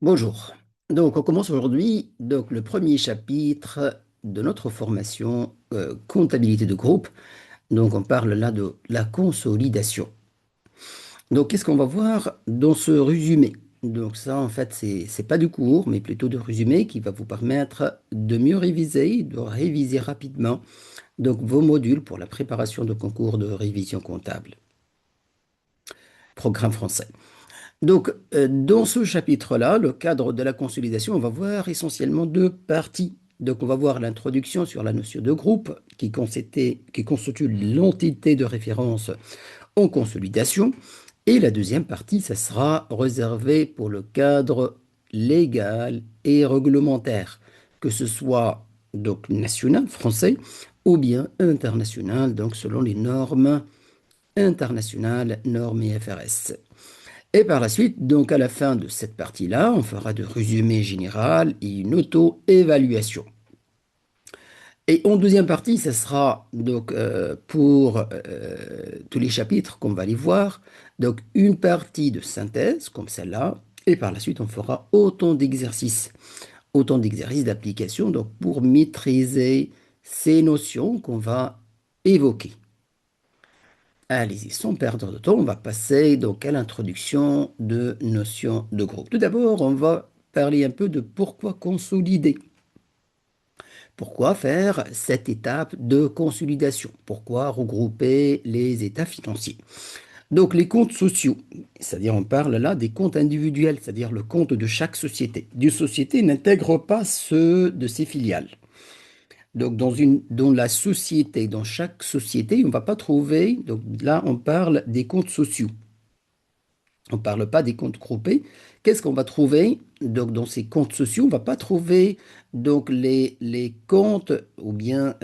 Bonjour. Donc, on commence aujourd'hui le premier chapitre de notre formation comptabilité de groupe. Donc, on parle là de la consolidation. Donc, qu'est-ce qu'on va voir dans ce résumé? Donc, ça, en fait, c'est pas du cours, mais plutôt de résumé qui va vous permettre de mieux réviser, de réviser rapidement vos modules pour la préparation de concours de révision comptable, programme français. Dans ce chapitre-là, le cadre de la consolidation, on va voir essentiellement deux parties. Donc, on va voir l'introduction sur la notion de groupe qui constitue l'entité de référence en consolidation. Et la deuxième partie, ça sera réservé pour le cadre légal et réglementaire, que ce soit donc national, français, ou bien international, donc selon les normes internationales, normes IFRS. Et par la suite, donc à la fin de cette partie-là, on fera de résumé général et une auto-évaluation. Et en deuxième partie, ce sera pour tous les chapitres qu'on va aller voir, donc une partie de synthèse comme celle-là, et par la suite, on fera autant d'exercices d'application donc pour maîtriser ces notions qu'on va évoquer. Allez-y, sans perdre de temps, on va passer donc à l'introduction de notions de groupe. Tout d'abord, on va parler un peu de pourquoi consolider. Pourquoi faire cette étape de consolidation? Pourquoi regrouper les états financiers? Donc les comptes sociaux, c'est-à-dire on parle là des comptes individuels, c'est-à-dire le compte de chaque société. D'une société n'intègre pas ceux de ses filiales. Donc, dans la société, dans chaque société, on ne va pas trouver, donc là, on parle des comptes sociaux. On ne parle pas des comptes groupés. Qu'est-ce qu'on va trouver? Donc, dans ces comptes sociaux, on ne va pas trouver donc, les comptes, ou bien,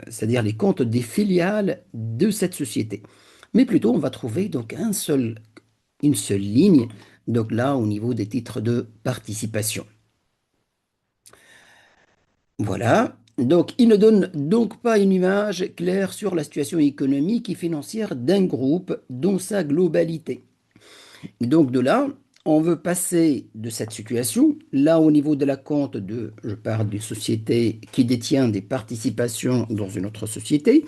c'est-à-dire les comptes des filiales de cette société. Mais plutôt, on va trouver donc une seule ligne, donc là, au niveau des titres de participation. Voilà. Donc, il ne donne donc pas une image claire sur la situation économique et financière d'un groupe dans sa globalité. Donc, de là, on veut passer de cette situation, là au niveau de la compte je parle d'une société qui détient des participations dans une autre société,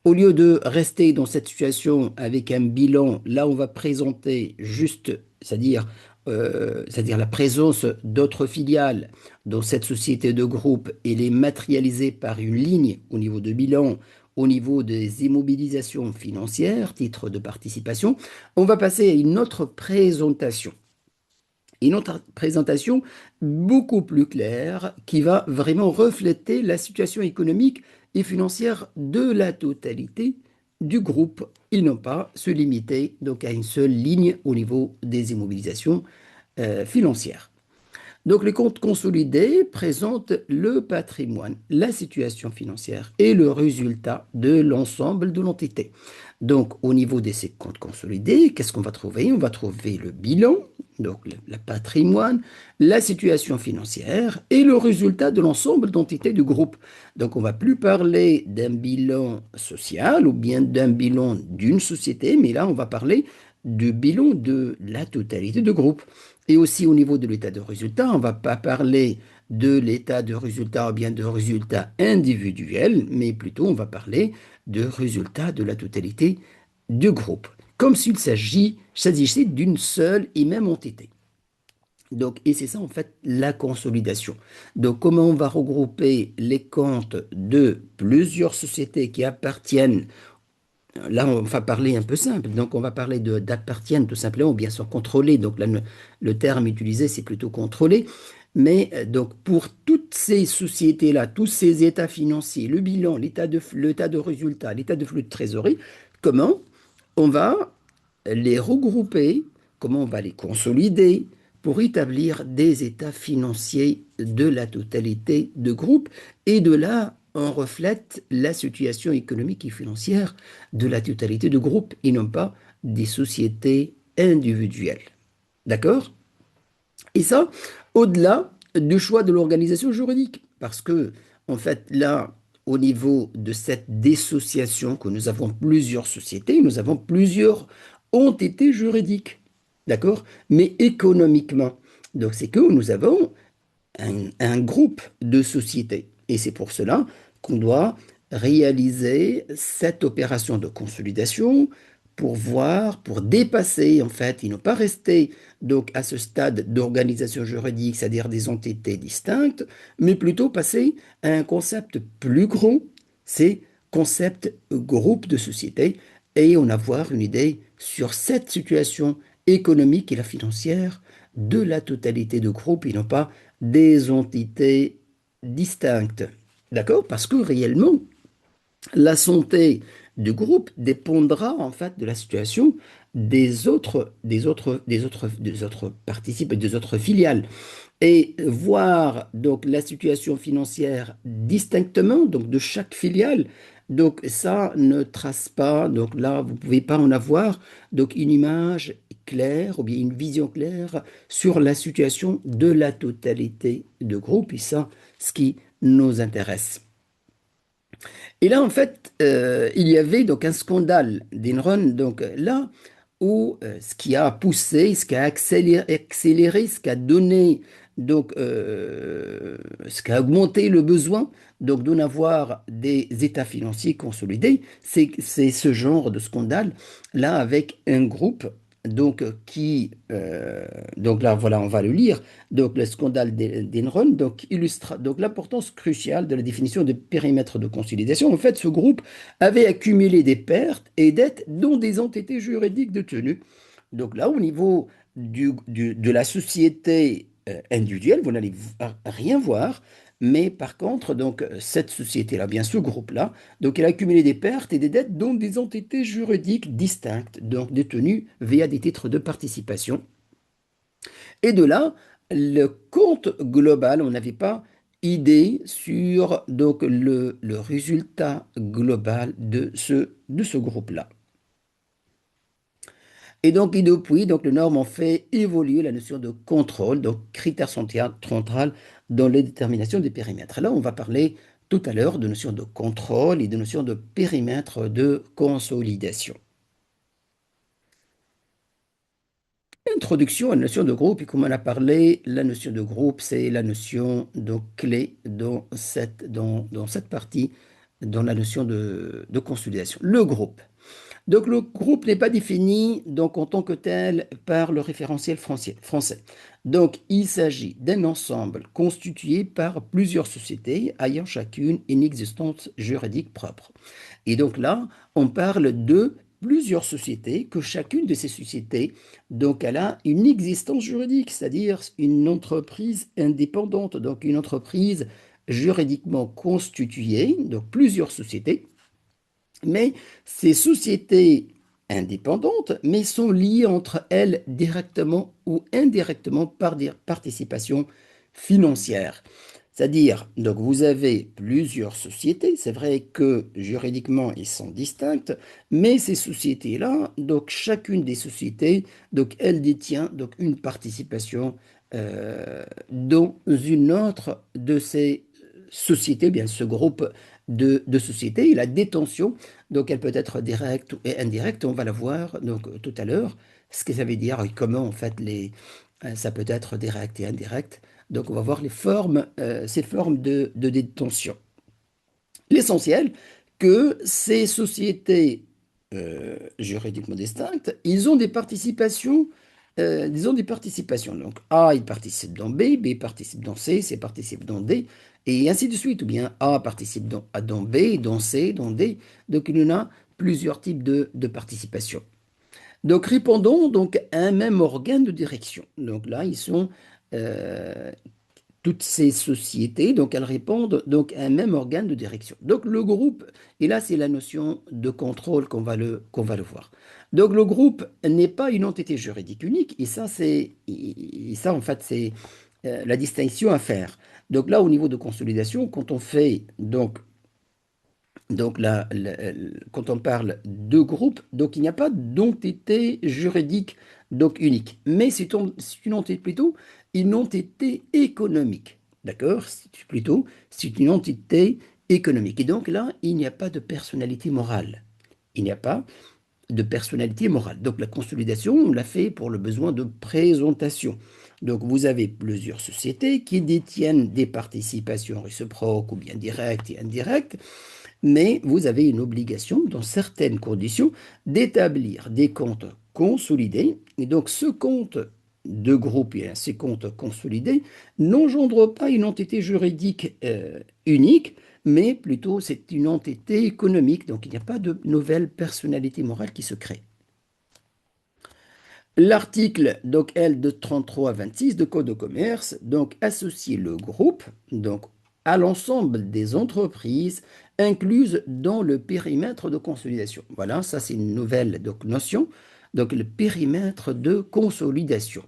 au lieu de rester dans cette situation avec un bilan, là on va présenter juste, c'est-à-dire la présence d'autres filiales dans cette société de groupe et les matérialiser par une ligne au niveau de bilan, au niveau des immobilisations financières, titres de participation, on va passer à une autre présentation. Une autre présentation beaucoup plus claire qui va vraiment refléter la situation économique et financière de la totalité du groupe. Ils n'ont pas se limiter donc à une seule ligne au niveau des immobilisations financières. Donc, les comptes consolidés présentent le patrimoine, la situation financière et le résultat de l'ensemble de l'entité. Donc, au niveau de ces comptes consolidés, qu'est-ce qu'on va trouver? On va trouver le bilan, donc le patrimoine, la situation financière et le résultat de l'ensemble d'entités du groupe. Donc, on ne va plus parler d'un bilan social ou bien d'un bilan d'une société, mais là, on va parler du bilan de la totalité du groupe. Et aussi au niveau de l'état de résultat, on ne va pas parler de l'état de résultat ou bien de résultat individuel, mais plutôt on va parler de résultat de la totalité du groupe, comme s'il s'agissait d'une seule et même entité. Donc, et c'est ça en fait la consolidation. Donc, comment on va regrouper les comptes de plusieurs sociétés qui appartiennent. Là, on va parler un peu simple. Donc, on va parler d'appartiennent tout simplement, ou bien sont contrôlés. Donc, là, le terme utilisé, c'est plutôt contrôlé. Mais donc, pour toutes ces sociétés-là, tous ces états financiers, le bilan, l'état de résultat, l'état de flux de trésorerie, comment on va les regrouper, comment on va les consolider pour établir des états financiers de la totalité de groupe. Et de là, on reflète la situation économique et financière de la totalité de groupe et non pas des sociétés individuelles. D'accord? Et ça, au-delà du choix de l'organisation juridique. Parce que, en fait, là, au niveau de cette dissociation, que nous avons plusieurs sociétés, nous avons plusieurs entités juridiques. D'accord? Mais économiquement. Donc, c'est que nous avons un groupe de sociétés. Et c'est pour cela qu'on doit réaliser cette opération de consolidation pour voir, pour dépasser, en fait, et ne pas rester donc à ce stade d'organisation juridique, c'est-à-dire des entités distinctes, mais plutôt passer à un concept plus grand, c'est concept groupe de sociétés, et en avoir une idée sur cette situation économique et la financière de la totalité de groupes et non pas des entités distinctes. D'accord? Parce que réellement, la santé du groupe dépendra en fait de la situation des autres participants, des autres filiales. Et voir donc la situation financière distinctement, donc de chaque filiale, donc ça ne trace pas, donc là, vous ne pouvez pas en avoir donc une image claire ou bien une vision claire sur la situation de la totalité de groupe, et ça, ce qui nous intéresse. Et là, en fait, il y avait donc un scandale d'Enron, donc là, où ce qui a poussé, ce qui a accéléré, ce qui a donné, donc, ce qui a augmenté le besoin, donc d'en avoir des états financiers consolidés, c'est ce genre de scandale-là avec un groupe. Donc, donc là, voilà, on va le lire. Donc, le scandale d'Enron donc, illustre donc, l'importance cruciale de la définition de périmètre de consolidation. En fait, ce groupe avait accumulé des pertes et dettes dont des entités juridiques détenues. Donc là, au niveau de la société individuelle, vous n'allez rien voir. Mais par contre, donc, cette société-là, bien ce groupe-là, donc elle a accumulé des pertes et des dettes dont des entités juridiques distinctes, donc détenues via des titres de participation. Et de là, le compte global, on n'avait pas idée sur donc, le résultat global de ce groupe-là. Et donc, et depuis, donc, les normes ont fait évoluer la notion de contrôle, donc critère central dans les déterminations des périmètres. Là, on va parler tout à l'heure de notion de contrôle et de notion de périmètre de consolidation. Introduction à la notion de groupe, et comme on a parlé, la notion de groupe, c'est la notion donc, clé dans cette partie, dans la notion de consolidation. Le groupe. Donc le groupe n'est pas défini donc, en tant que tel par le référentiel français. Donc il s'agit d'un ensemble constitué par plusieurs sociétés ayant chacune une existence juridique propre. Et donc là, on parle de plusieurs sociétés, que chacune de ces sociétés, donc elle a une existence juridique, c'est-à-dire une entreprise indépendante, donc une entreprise juridiquement constituée, donc plusieurs sociétés, mais ces sociétés indépendantes, mais sont liées entre elles directement ou indirectement par des participations financières. C'est-à-dire, donc vous avez plusieurs sociétés, c'est vrai que juridiquement ils sont distinctes, mais ces sociétés-là, donc chacune des sociétés, donc elle détient donc une participation dans une autre de ces sociétés, bien ce groupe de sociétés. Et la détention, donc elle peut être directe et indirecte, on va la voir donc tout à l'heure, ce que ça veut dire et comment en fait ça peut être direct et indirect. Donc, on va voir ces formes de détention. L'essentiel, que ces sociétés juridiquement distinctes, ils ont des participations. Ils ont des participations. Donc, A, il participe dans B, B participe dans C participe dans D, et ainsi de suite. Ou bien A participe dans B, dans C, dans D. Donc, il y en a plusieurs types de participation. Donc, répondons donc à un même organe de direction. Donc là, ils sont euh, toutes ces sociétés, donc elles répondent donc à un même organe de direction. Donc le groupe, et là c'est la notion de contrôle qu'on va le voir. Donc le groupe n'est pas une entité juridique unique, et ça en fait c'est la distinction à faire. Donc là au niveau de consolidation, quand on fait donc là, quand on parle de groupe, donc il n'y a pas d'entité juridique donc unique, mais c'est une entité plutôt une entité économique, d'accord? C'est une entité économique. Et donc là, il n'y a pas de personnalité morale. Il n'y a pas de personnalité morale. Donc la consolidation, on l'a fait pour le besoin de présentation. Donc, vous avez plusieurs sociétés qui détiennent des participations réciproques ou bien directes et indirectes, mais vous avez une obligation, dans certaines conditions, d'établir des comptes consolidés. Et donc, ce compte de groupe et ces comptes consolidés n'engendrent pas une entité juridique unique, mais plutôt c'est une entité économique. Donc, il n'y a pas de nouvelle personnalité morale qui se crée. L'article donc L de 33-26 de Code de commerce donc associe le groupe donc à l'ensemble des entreprises incluses dans le périmètre de consolidation. Voilà, ça c'est une nouvelle donc, notion, donc le périmètre de consolidation.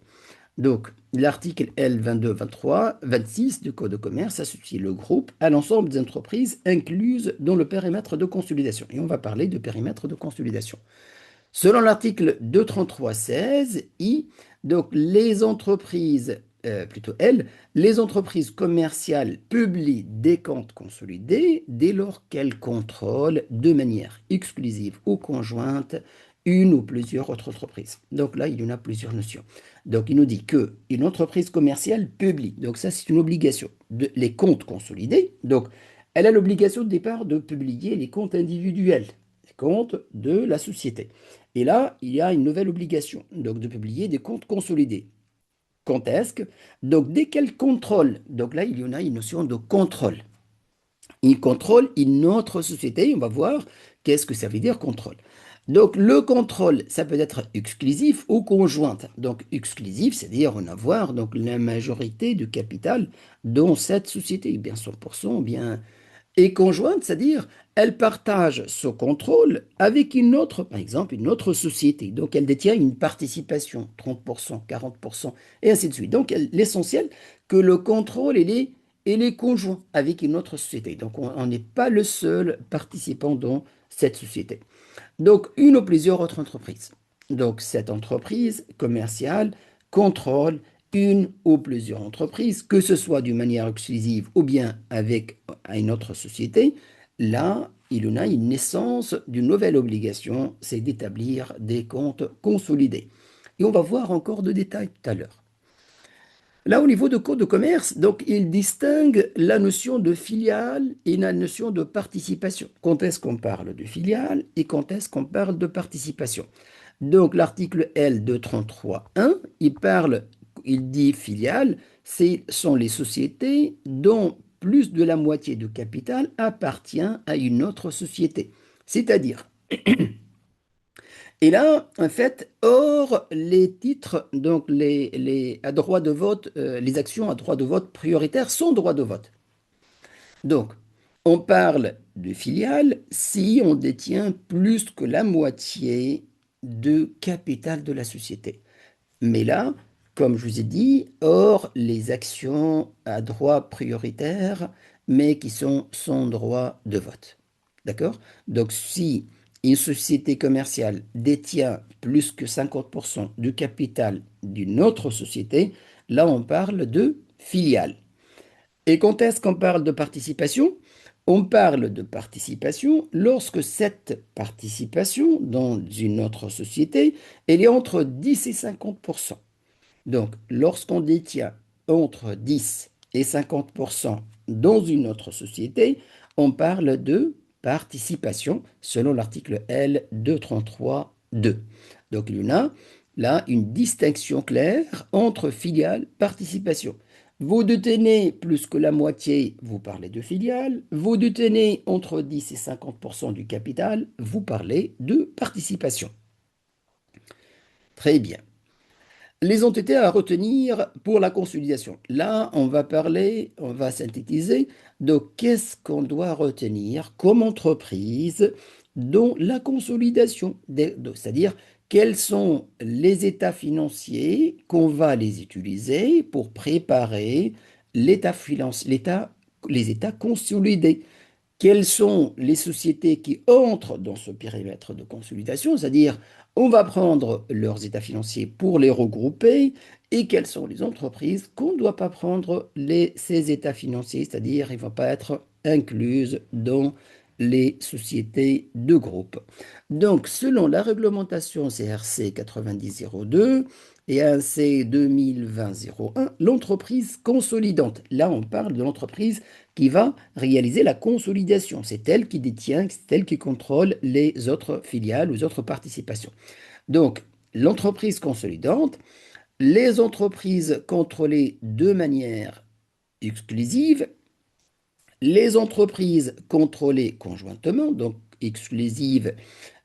Donc l'article L 22-23-26 du Code de commerce associe le groupe à l'ensemble des entreprises incluses dans le périmètre de consolidation. Et on va parler de périmètre de consolidation. Selon l'article 233-16 I, donc les entreprises, plutôt L, les entreprises commerciales publient des comptes consolidés dès lors qu'elles contrôlent de manière exclusive ou conjointe une ou plusieurs autres entreprises. Donc là, il y en a plusieurs notions. Donc il nous dit que une entreprise commerciale publie, donc ça c'est une obligation, les comptes consolidés. Donc elle a l'obligation de départ de publier les comptes individuels, les comptes de la société. Et là, il y a une nouvelle obligation, donc de publier des comptes consolidés. Quand est-ce que? Donc, dès qu'elle contrôle, donc là, il y en a une notion de contrôle. Il contrôle une autre société, on va voir qu'est-ce que ça veut dire contrôle. Donc, le contrôle, ça peut être exclusif ou conjointe. Donc, exclusif, c'est-à-dire en avoir donc, la majorité du capital dans cette société, bien 100%, bien et conjointe, c'est-à-dire elle partage ce contrôle avec une autre, par exemple, une autre société. Donc elle détient une participation, 30%, 40%, et ainsi de suite. Donc l'essentiel, que le contrôle, il est conjoint avec une autre société. Donc on n'est pas le seul participant dans cette société. Donc une ou plusieurs autres entreprises. Donc cette entreprise commerciale contrôle une ou plusieurs entreprises, que ce soit d'une manière exclusive ou bien avec une autre société. Là, il y en a une naissance d'une nouvelle obligation, c'est d'établir des comptes consolidés. Et on va voir encore de détails tout à l'heure. Là, au niveau de code de commerce, donc, il distingue la notion de filiale et la notion de participation. Quand est-ce qu'on parle de filiale et quand est-ce qu'on parle de participation? Donc, l'article L 233-1, il dit filiale, ce sont les sociétés dont plus de la moitié du capital appartient à une autre société. C'est-à-dire, et là, en fait, hors les titres, donc à droit de vote, les actions à droit de vote prioritaire sont droit de vote. Donc, on parle de filiale si on détient plus que la moitié de capital de la société. Mais là, comme je vous ai dit, hors les actions à droit prioritaire, mais qui sont sans droit de vote. D'accord? Donc, si une société commerciale détient plus que 50% du capital d'une autre société, là, on parle de filiale. Et quand est-ce qu'on parle de participation? On parle de participation lorsque cette participation dans une autre société, elle est entre 10 et 50%. Donc, lorsqu'on détient entre 10 et 50% dans une autre société, on parle de participation selon l'article L 233-2. Donc, il y en a là une distinction claire entre filiale et participation. Vous détenez plus que la moitié, vous parlez de filiale. Vous détenez entre 10 et 50% du capital, vous parlez de participation. Très bien. Les entités à retenir pour la consolidation. Là, on va parler, on va synthétiser de qu'est-ce qu'on doit retenir comme entreprise dans la consolidation, c'est-à-dire quels sont les états financiers qu'on va les utiliser pour préparer les états consolidés. Quelles sont les sociétés qui entrent dans ce périmètre de consolidation, c'est-à-dire on va prendre leurs états financiers pour les regrouper et quelles sont les entreprises qu'on ne doit pas prendre ces états financiers, c'est-à-dire ils ne vont pas être incluses dans les sociétés de groupe. Donc, selon la réglementation CRC 9002, et ANC 2020-01, l'entreprise consolidante. Là, on parle de l'entreprise qui va réaliser la consolidation. C'est elle qui détient, c'est elle qui contrôle les autres filiales ou les autres participations. Donc, l'entreprise consolidante, les entreprises contrôlées de manière exclusive, les entreprises contrôlées conjointement, donc exclusive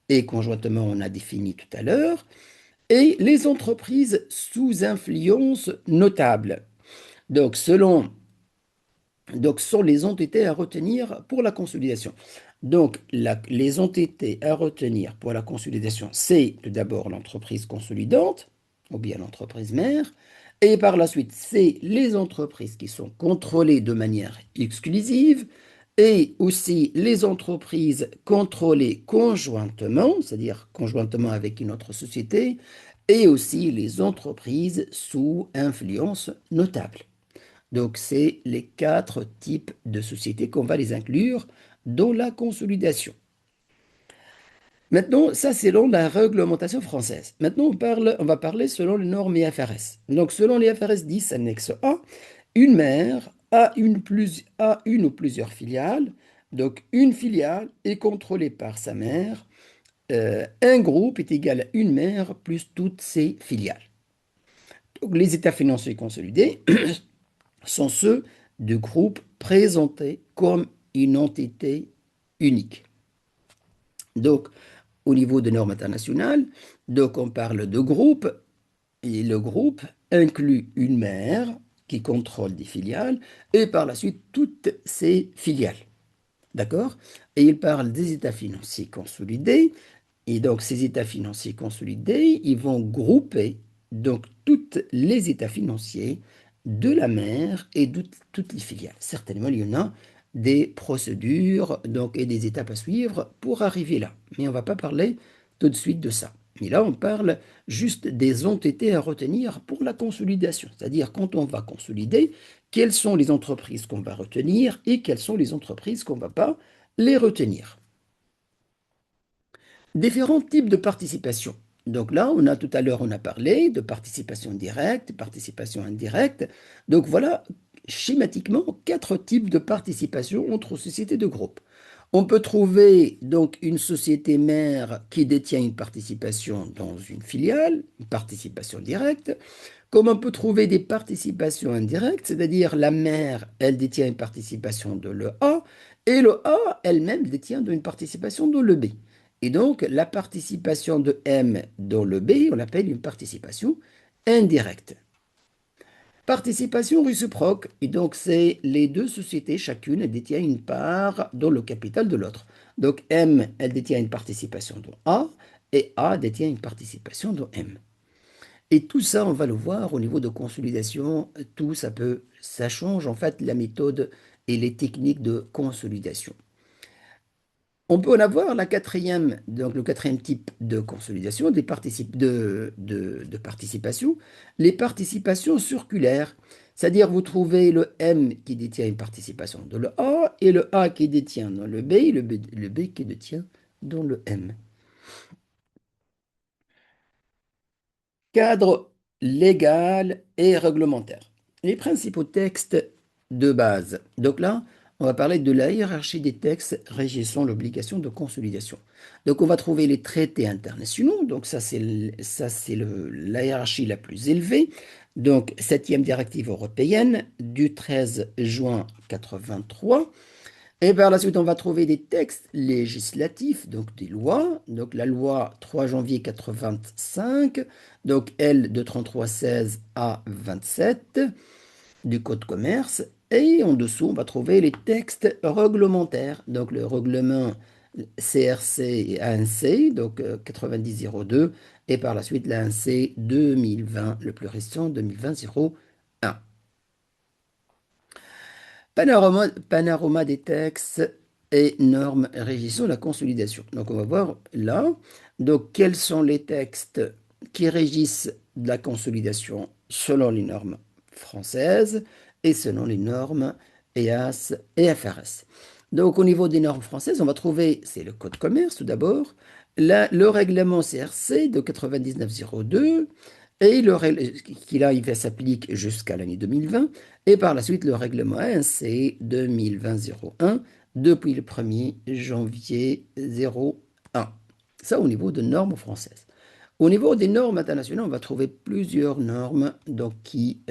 et conjointement, on a défini tout à l'heure, et les entreprises sous influence notable. Donc, sont les entités à retenir pour la consolidation. Donc, les entités à retenir pour la consolidation, c'est tout d'abord l'entreprise consolidante, ou bien l'entreprise mère, et par la suite, c'est les entreprises qui sont contrôlées de manière exclusive, et aussi les entreprises contrôlées conjointement, c'est-à-dire conjointement avec une autre société, et aussi les entreprises sous influence notable. Donc, c'est les quatre types de sociétés qu'on va les inclure dans la consolidation. Maintenant, ça, c'est selon la réglementation française. Maintenant, on va parler selon les normes IFRS. Donc, selon les IFRS 10, annexe A, une mère a une ou plusieurs filiales. Donc, une filiale est contrôlée par sa mère. Un groupe est égal à une mère plus toutes ses filiales. Donc, les états financiers consolidés sont ceux de groupes présentés comme une entité unique. Donc, au niveau des normes internationales, donc on parle de groupe, et le groupe inclut une mère qui contrôle des filiales et par la suite toutes ses filiales. D'accord? Et il parle des états financiers consolidés. Et donc, ces états financiers consolidés, ils vont grouper donc tous les états financiers de la mère et de toutes les filiales. Certainement, il y en a des procédures donc, et des étapes à suivre pour arriver là. Mais on ne va pas parler tout de suite de ça. Mais là, on parle juste des entités à retenir pour la consolidation. C'est-à-dire, quand on va consolider, quelles sont les entreprises qu'on va retenir et quelles sont les entreprises qu'on ne va pas les retenir. Différents types de participation. Donc là, tout à l'heure, on a parlé de participation directe, participation indirecte. Donc voilà, schématiquement, quatre types de participation entre sociétés de groupe. On peut trouver donc une société mère qui détient une participation dans une filiale, une participation directe, comme on peut trouver des participations indirectes, c'est-à-dire la mère, elle détient une participation de le A, et le A elle-même détient une participation dans le B. Et donc, la participation de M dans le B, on l'appelle une participation indirecte. Participation réciproque, et donc c'est les deux sociétés, chacune détient une part dans le capital de l'autre. Donc M, elle détient une participation dans A, et A détient une participation dans M. Et tout ça, on va le voir au niveau de consolidation, tout ça change en fait la méthode et les techniques de consolidation. On peut en avoir donc le quatrième type de consolidation, de participation, les participations circulaires. C'est-à-dire, vous trouvez le M qui détient une participation dans le A et le A qui détient dans le B et le B qui détient dans le M. Cadre légal et réglementaire. Les principaux textes de base. Donc là, on va parler de la hiérarchie des textes régissant l'obligation de consolidation. Donc on va trouver les traités internationaux. Donc la hiérarchie la plus élevée. Donc septième directive européenne du 13 juin 83. Et par la suite, on va trouver des textes législatifs, donc des lois. Donc la loi 3 janvier 85, donc L de 3316 à 27 du Code de commerce. Et en dessous, on va trouver les textes réglementaires. Donc le règlement CRC et ANC, donc 9002, et par la suite l'ANC 2020, le plus récent 2020-01. Panorama des textes et normes régissant la consolidation. Donc, on va voir là, donc, quels sont les textes qui régissent la consolidation selon les normes françaises et selon les normes EAS et FRS. Donc, au niveau des normes françaises, on va trouver, c'est le Code de commerce tout d'abord, le règlement CRC de 9902, Et qui là, il s'applique jusqu'à l'année 2020. Et par la suite, le règlement ANC 2020-01 depuis le 1er janvier 01. Ça au niveau de normes françaises. Au niveau des normes internationales, on va trouver plusieurs normes donc, qui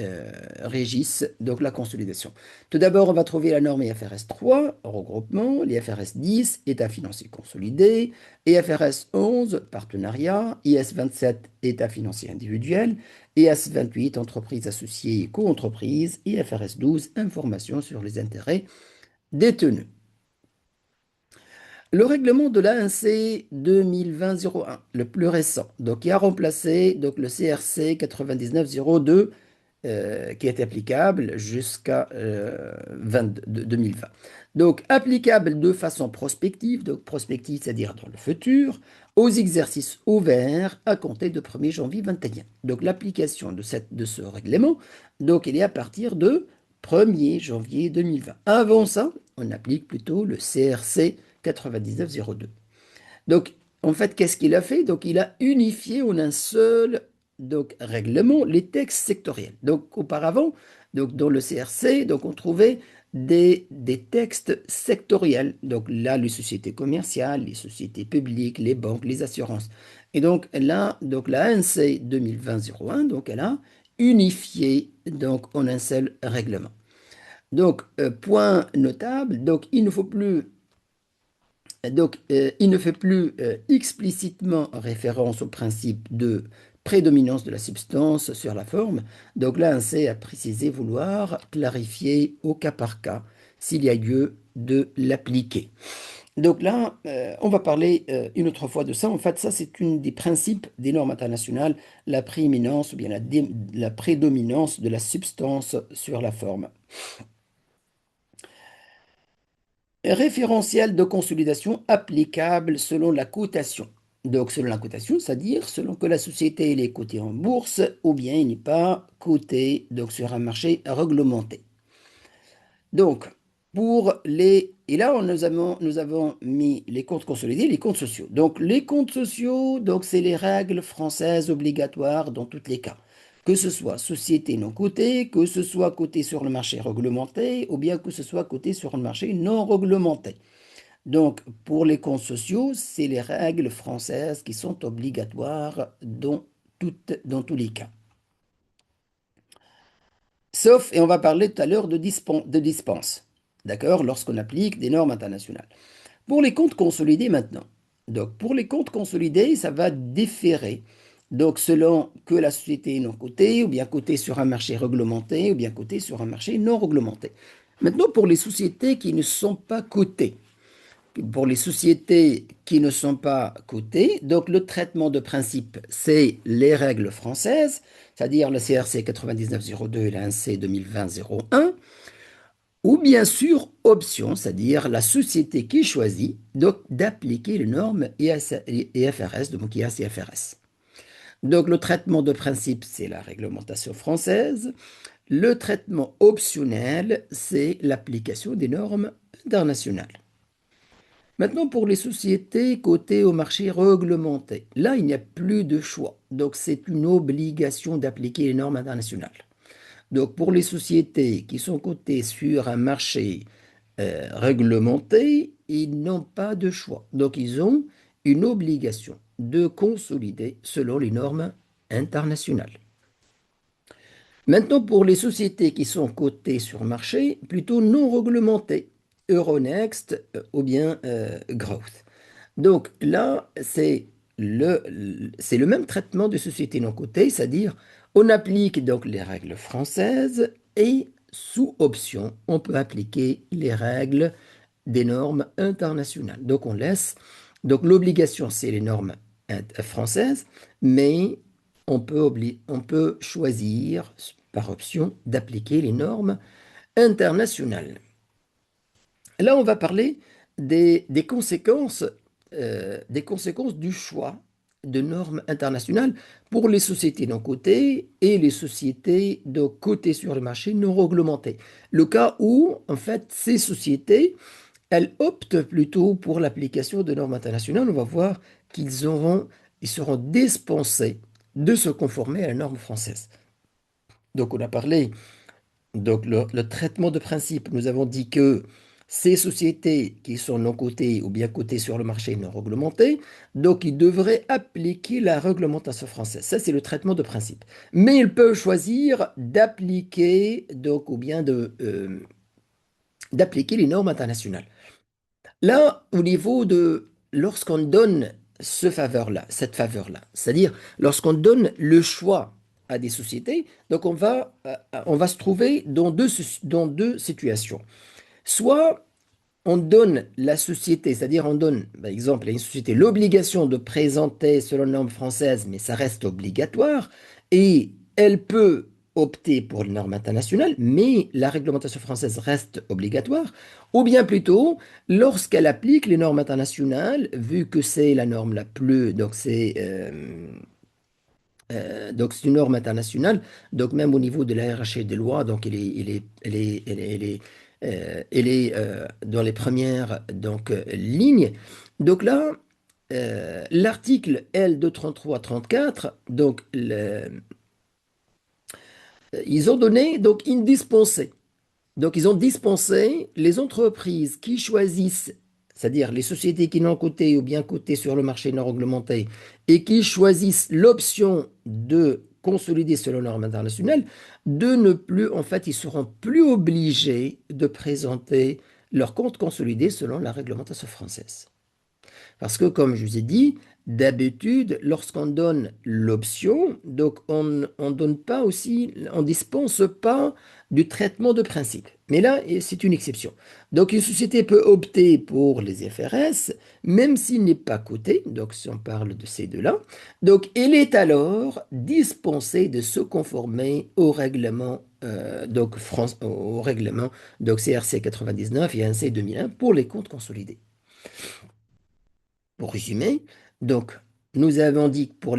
régissent donc, la consolidation. Tout d'abord, on va trouver la norme IFRS 3, regroupement, l'IFRS 10, état financier consolidé, IFRS 11, partenariat, IS 27, état financier individuel, IS 28, entreprise associée et co-entreprise, IFRS 12, information sur les intérêts détenus. Le règlement de l'ANC 2020-01, le plus récent, donc qui a remplacé donc, le CRC 99-02 qui est applicable jusqu'à 2020. Donc applicable de façon prospective, donc prospective c'est-à-dire dans le futur, aux exercices ouverts à compter de 1er janvier 2021. Donc l'application de ce règlement, donc il est à partir de 1er janvier 2020. Avant ça, on applique plutôt le CRC 9902. Donc, en fait, qu'est-ce qu'il a fait? Donc, il a unifié en un seul donc, règlement les textes sectoriels. Donc, auparavant, donc, dans le CRC, donc, on trouvait des textes sectoriels. Donc, là, les sociétés commerciales, les sociétés publiques, les banques, les assurances. Et donc, là, donc, la ANC 2020-01, donc, elle a unifié donc, en un seul règlement. Donc, point notable, donc, il ne fait plus explicitement référence au principe de prédominance de la substance sur la forme. Donc là, l'ANSEE a précisé vouloir clarifier au cas par cas s'il y a lieu de l'appliquer. Donc là, on va parler une autre fois de ça. En fait, ça, c'est une des principes des normes internationales, la prééminence ou bien la prédominance de la substance sur la forme. Référentiel de consolidation applicable selon la cotation. Donc, selon la cotation, c'est-à-dire selon que la société elle est cotée en bourse ou bien il n'est pas coté donc, sur un marché réglementé. Donc, pour les... Et là, nous avons mis les comptes consolidés et les comptes sociaux. Donc, les comptes sociaux, donc, c'est les règles françaises obligatoires dans tous les cas. Que ce soit société non cotée, que ce soit coté sur le marché réglementé, ou bien que ce soit coté sur le marché non réglementé. Donc, pour les comptes sociaux, c'est les règles françaises qui sont obligatoires dans tous les cas. Sauf, et on va parler tout à l'heure de dispense, d'accord, lorsqu'on applique des normes internationales. Pour les comptes consolidés maintenant, donc pour les comptes consolidés, ça va différer. Donc selon que la société est non cotée, ou bien cotée sur un marché réglementé, ou bien cotée sur un marché non réglementé. Maintenant, pour les sociétés qui ne sont pas cotées, pour les sociétés qui ne sont pas cotées, donc le traitement de principe, c'est les règles françaises, c'est-à-dire le CRC 9902 et l'ANC 2020-01, ou bien sûr option, c'est-à-dire la société qui choisit donc d'appliquer les normes IFRS, donc IAS-IFRS. Donc le traitement de principe, c'est la réglementation française. Le traitement optionnel, c'est l'application des normes internationales. Maintenant, pour les sociétés cotées au marché réglementé, là, il n'y a plus de choix. Donc, c'est une obligation d'appliquer les normes internationales. Donc, pour les sociétés qui sont cotées sur un marché réglementé, ils n'ont pas de choix. Donc, ils ont une obligation de consolider selon les normes internationales. Maintenant, pour les sociétés qui sont cotées sur marché, plutôt non réglementées, Euronext ou bien Growth. Donc là, c'est le même traitement de sociétés non cotées, c'est-à-dire on applique donc les règles françaises et sous option, on peut appliquer les règles des normes internationales. Donc on laisse, donc l'obligation c'est les normes françaises, mais on peut choisir par option d'appliquer les normes internationales. Là, on va parler des conséquences du choix de normes internationales pour les sociétés non cotées et les sociétés de cotées sur le marché non réglementées. Le cas où, en fait, ces sociétés, elles optent plutôt pour l'application de normes internationales, on va voir ils seront dispensés de se conformer à la norme française. Donc on a parlé, donc le traitement de principe, nous avons dit que ces sociétés qui sont non cotées ou bien cotées sur le marché non réglementé, donc ils devraient appliquer la réglementation française. Ça, c'est le traitement de principe. Mais ils peuvent choisir d'appliquer, donc, ou bien d'appliquer les normes internationales. Là, au niveau de lorsqu'on donne cette faveur-là, c'est-à-dire lorsqu'on donne le choix à des sociétés, donc on va se trouver dans deux situations. Soit on donne la société, c'est-à-dire on donne, par exemple, à une société l'obligation de présenter selon la norme française, mais ça reste obligatoire, et elle peut opter pour les normes internationales, mais la réglementation française reste obligatoire, ou bien plutôt, lorsqu'elle applique les normes internationales, vu que c'est la norme la plus, donc c'est une norme internationale, donc même au niveau de la hiérarchie des lois, donc elle est dans les premières lignes. Donc là, l'article L233-34, ils ont donné donc une dispensée. Donc, ils ont dispensé les entreprises qui choisissent, c'est-à-dire les sociétés qui n'ont coté ou bien cotées sur le marché non réglementé et qui choisissent l'option de consolider selon les normes internationales, de ne plus, en fait, ils seront plus obligés de présenter leur compte consolidé selon la réglementation française. Parce que, comme je vous ai dit, d'habitude, lorsqu'on donne l'option, donc on donne pas aussi, on dispense pas du traitement de principe. Mais là, c'est une exception. Donc, une société peut opter pour les FRS, même s'il n'est pas coté, donc si on parle de ces deux-là, donc elle est alors dispensée de se conformer au règlement, au règlement donc CRC 99 et ANC 2001 pour les comptes consolidés. Pour résumer, donc, nous avons dit que pour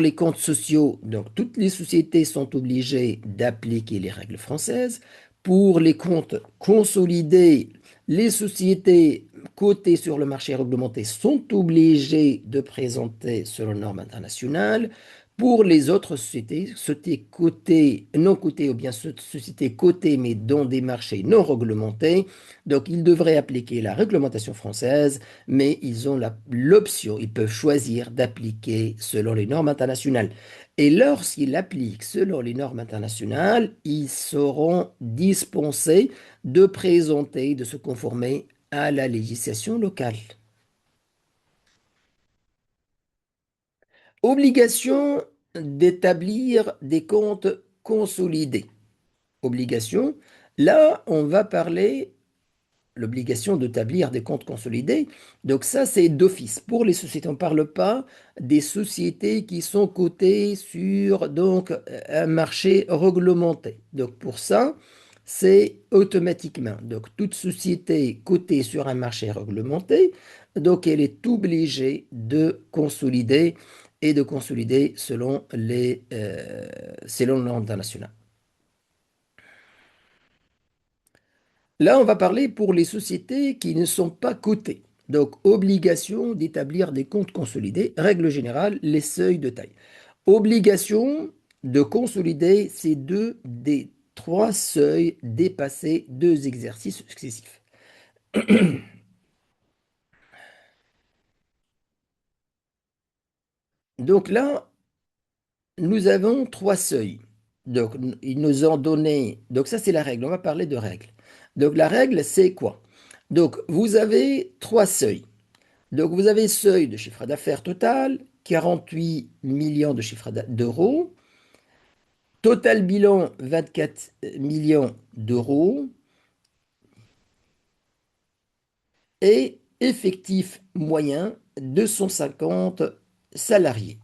les comptes sociaux, donc toutes les sociétés sont obligées d'appliquer les règles françaises. Pour les comptes consolidés, les sociétés cotées sur le marché réglementé sont obligées de présenter selon les normes internationales. Pour les autres sociétés cotées, non cotées ou bien sociétés cotées mais dans des marchés non réglementés, donc ils devraient appliquer la réglementation française, mais ils ont l'option, ils peuvent choisir d'appliquer selon les normes internationales. Et lorsqu'ils appliquent selon les normes internationales, ils seront dispensés de présenter, de se conformer à la législation locale. Obligation d'établir des comptes consolidés. Obligation. Là, on va parler l'obligation d'établir des comptes consolidés. Donc ça, c'est d'office. Pour les sociétés, on ne parle pas des sociétés qui sont cotées sur un marché réglementé. Donc pour ça, c'est automatiquement. Donc toute société cotée sur un marché réglementé, donc elle est obligée de consolider et de consolider selon le normes internationales. Là, on va parler pour les sociétés qui ne sont pas cotées. Donc, obligation d'établir des comptes consolidés. Règle générale, les seuils de taille. Obligation de consolider ces deux des trois seuils dépassés deux exercices successifs. Donc là, nous avons trois seuils. Donc, ils nous ont donné. Donc, ça, c'est la règle. On va parler de règle. Donc, la règle, c'est quoi? Donc, vous avez trois seuils. Donc, vous avez seuil de chiffre d'affaires total, 48 millions de d'euros. Total bilan, 24 millions d'euros. Et effectif moyen, 250 salariés.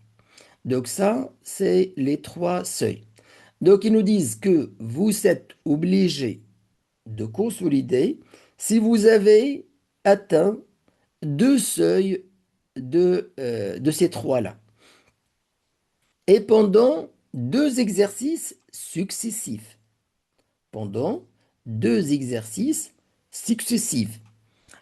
Donc, ça, c'est les trois seuils. Donc, ils nous disent que vous êtes obligé de consolider si vous avez atteint deux seuils de ces trois-là. Et pendant deux exercices successifs. Pendant deux exercices successifs.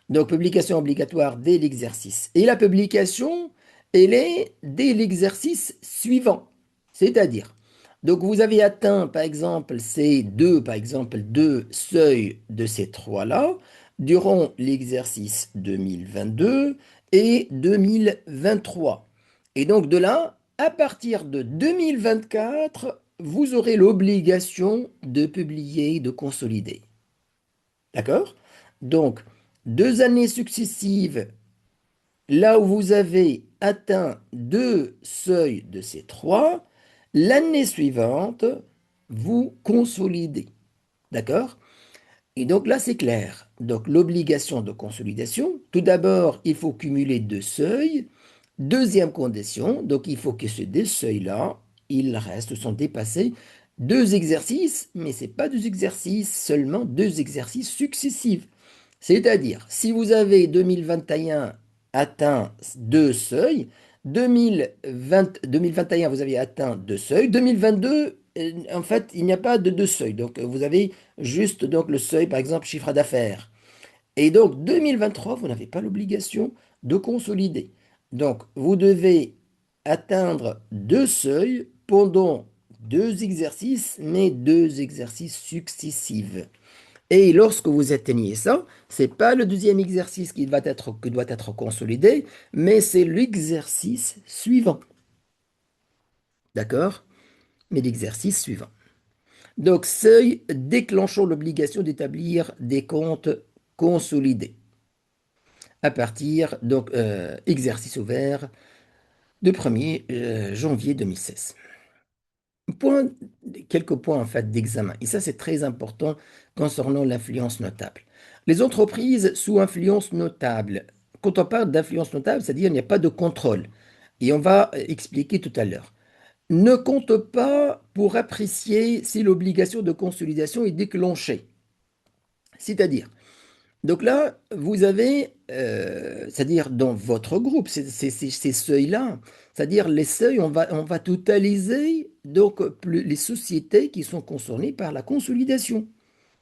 Donc, publication obligatoire dès l'exercice. Et la publication, elle est dès l'exercice suivant. C'est-à-dire, donc vous avez atteint, par exemple, ces deux, par exemple, deux seuils de ces trois-là durant l'exercice 2022 et 2023. Et donc de là, à partir de 2024, vous aurez l'obligation de publier, de consolider. D'accord? Donc, 2 années successives, là où vous avez atteint deux seuils de ces trois, l'année suivante, vous consolidez. D'accord? Et donc là, c'est clair. Donc l'obligation de consolidation, tout d'abord, il faut cumuler deux seuils. Deuxième condition, donc il faut que ces deux seuils-là, ils restent, sont dépassés. Deux exercices, mais ce n'est pas deux exercices, seulement deux exercices successifs. C'est-à-dire, si vous avez 2021 atteint deux seuils, 2021, vous avez atteint deux seuils, 2022, en fait, il n'y a pas de deux seuils. Donc, vous avez juste donc, le seuil, par exemple, chiffre d'affaires. Et donc, 2023, vous n'avez pas l'obligation de consolider. Donc, vous devez atteindre deux seuils pendant deux exercices, mais deux exercices successifs. Et lorsque vous atteignez ça, c'est pas le deuxième exercice qui doit être consolidé, mais c'est l'exercice suivant. D'accord? Mais l'exercice suivant. Donc, seuil déclenchant l'obligation d'établir des comptes consolidés à partir, donc, exercice ouvert de 1er janvier 2016. Point, quelques points en fait d'examen. Et ça, c'est très important concernant l'influence notable. Les entreprises sous influence notable. Quand on parle d'influence notable, c'est-à-dire qu'il n'y a pas de contrôle. Et on va expliquer tout à l'heure. Ne compte pas pour apprécier si l'obligation de consolidation est déclenchée. C'est-à-dire, donc là, vous avez, c'est-à-dire dans votre groupe, ces seuils-là, c'est-à-dire les seuils, on va totaliser donc les sociétés qui sont concernées par la consolidation.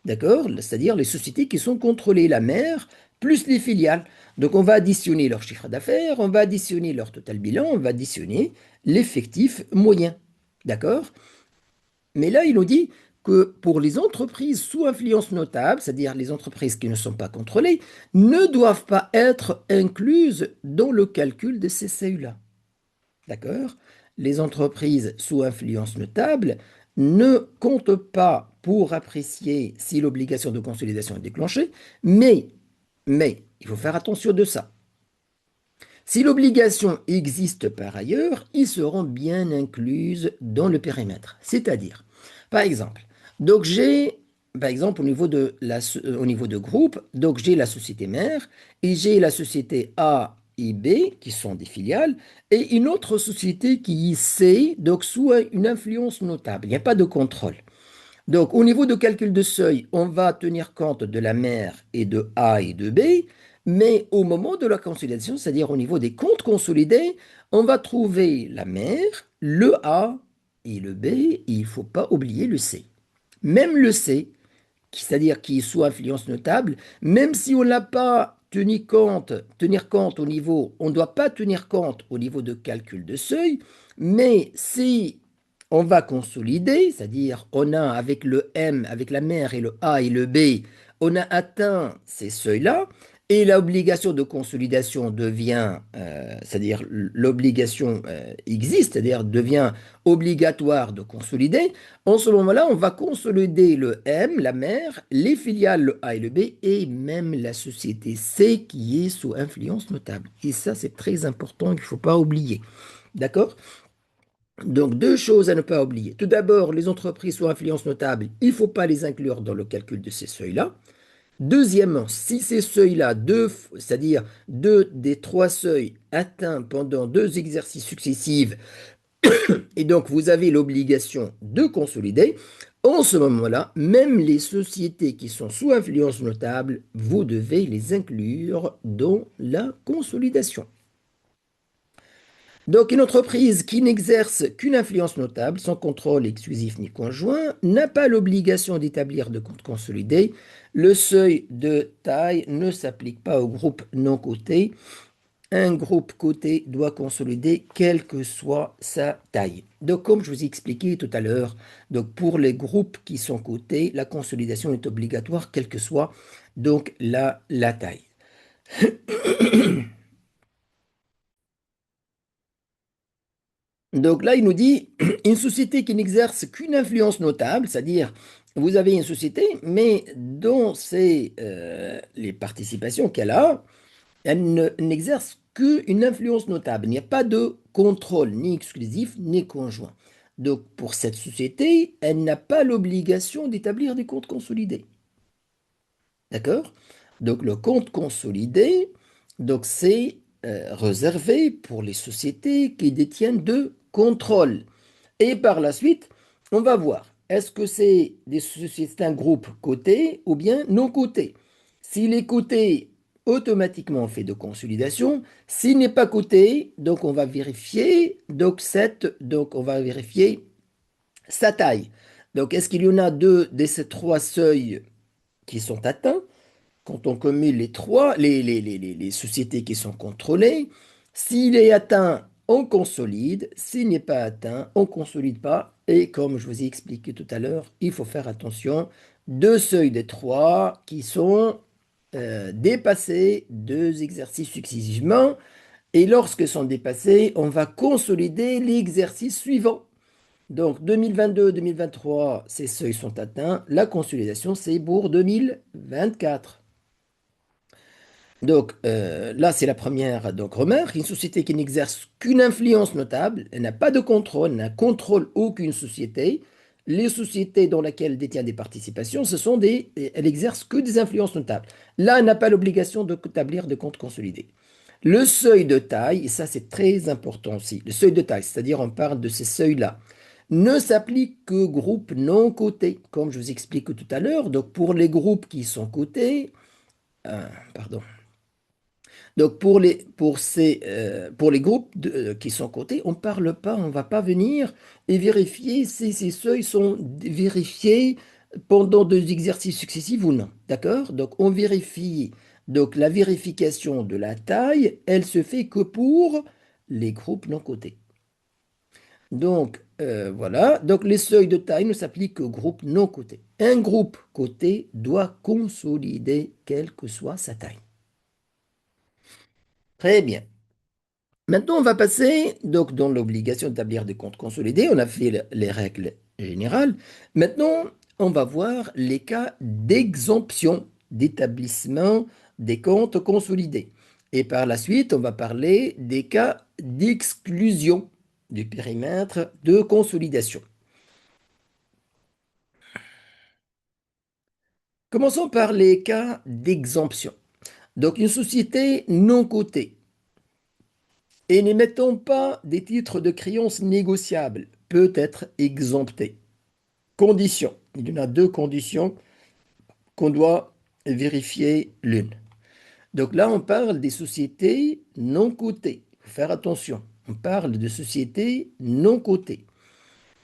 D'accord? C'est-à-dire les sociétés qui sont contrôlées, la mère, plus les filiales. Donc on va additionner leur chiffre d'affaires, on va additionner leur total bilan, on va additionner l'effectif moyen. D'accord? Mais là, il nous dit que pour les entreprises sous influence notable, c'est-à-dire les entreprises qui ne sont pas contrôlées, ne doivent pas être incluses dans le calcul de ces seuils-là. D'accord? Les entreprises sous influence notable ne comptent pas pour apprécier si l'obligation de consolidation est déclenchée, mais, il faut faire attention de ça. Si l'obligation existe par ailleurs, ils seront bien incluses dans le périmètre. C'est-à-dire, par exemple, donc j'ai, par exemple, au niveau de groupe, donc j'ai la société mère et j'ai la société A et B qui sont des filiales et une autre société qui est C, donc sous une influence notable. Il n'y a pas de contrôle. Donc, au niveau de calcul de seuil, on va tenir compte de la mère et de A et de B, mais au moment de la consolidation, c'est-à-dire au niveau des comptes consolidés, on va trouver la mère, le A et le B, et il ne faut pas oublier le C. Même le C, c'est-à-dire qui est sous influence notable, même si on n'a pas tenir compte au niveau, on ne doit pas tenir compte au niveau de calcul de seuil, mais si on va consolider, c'est-à-dire on a avec le M, avec la mère et le A et le B, on a atteint ces seuils-là, et l'obligation de consolidation devient, c'est-à-dire l'obligation existe, c'est-à-dire devient obligatoire de consolider. En ce moment-là, on va consolider le M, la mère, les filiales, le A et le B, et même la société C qui est sous influence notable. Et ça, c'est très important, il ne faut pas oublier. D'accord? Donc, deux choses à ne pas oublier. Tout d'abord, les entreprises sous influence notable, il ne faut pas les inclure dans le calcul de ces seuils-là. Deuxièmement, si ces seuils-là, c'est-à-dire deux des trois seuils atteints pendant deux exercices successifs, et donc vous avez l'obligation de consolider, en ce moment-là, même les sociétés qui sont sous influence notable, vous devez les inclure dans la consolidation. Donc, une entreprise qui n'exerce qu'une influence notable, sans contrôle exclusif ni conjoint, n'a pas l'obligation d'établir de compte consolidé. Le seuil de taille ne s'applique pas aux groupes non cotés Un groupe coté doit consolider quelle que soit sa taille. Donc, comme je vous ai expliqué tout à l'heure, donc pour les groupes qui sont cotés, la consolidation est obligatoire, quelle que soit donc la taille. Donc là, il nous dit une société qui n'exerce qu'une influence notable, c'est-à-dire vous avez une société, mais dont c'est les participations qu'elle a, n'exerce qu'une influence notable. Il n'y a pas de contrôle ni exclusif ni conjoint. Donc pour cette société, elle n'a pas l'obligation d'établir des comptes consolidés. D'accord? Donc le compte consolidé, donc c'est réservé pour les sociétés qui détiennent de contrôle. Et par la suite, on va voir, est-ce que c'est un groupe coté ou bien non coté? S'il est coté, automatiquement on fait de consolidation. S'il n'est pas coté, donc on va vérifier, donc on va vérifier sa taille. Donc est-ce qu'il y en a deux de ces trois seuils qui sont atteints? Quand on cumule les trois, les sociétés qui sont contrôlées, s'il est atteint, on consolide. S'il n'est pas atteint, on ne consolide pas. Et comme je vous ai expliqué tout à l'heure, il faut faire attention. Deux seuils des trois qui sont dépassés, deux exercices successivement. Et lorsque sont dépassés, on va consolider l'exercice suivant. Donc 2022-2023, ces seuils sont atteints. La consolidation, c'est pour 2024. Donc là, c'est la première remarque. Une société qui n'exerce qu'une influence notable, elle n'a pas de contrôle, elle n'a contrôle aucune société. Les sociétés dans lesquelles elle détient des participations, elle exerce que des influences notables. Là, elle n'a pas l'obligation d'établir de comptes consolidés. Le seuil de taille, et ça c'est très important aussi, le seuil de taille, c'est-à-dire on parle de ces seuils-là, ne s'applique que groupes non cotés, comme je vous explique tout à l'heure. Donc pour les groupes qui sont cotés, pardon. Donc pour les groupes qui sont cotés, on parle pas, on va pas venir et vérifier si ces seuils sont vérifiés pendant deux exercices successifs ou non. D'accord? Donc on vérifie. Donc la vérification de la taille, elle se fait que pour les groupes non cotés. Donc voilà. Donc les seuils de taille ne s'appliquent qu'aux groupes non cotés. Un groupe coté doit consolider quelle que soit sa taille. Très bien. Maintenant, on va passer donc dans l'obligation d'établir des comptes consolidés. On a fait les règles générales. Maintenant, on va voir les cas d'exemption d'établissement des comptes consolidés. Et par la suite, on va parler des cas d'exclusion du périmètre de consolidation. Commençons par les cas d'exemption. Donc, une société non cotée et n'émettant pas des titres de créance négociables peut être exemptée. Conditions. Il y en a deux conditions qu'on doit vérifier l'une. Donc là, on parle des sociétés non cotées. Il faut faire attention. On parle de sociétés non cotées.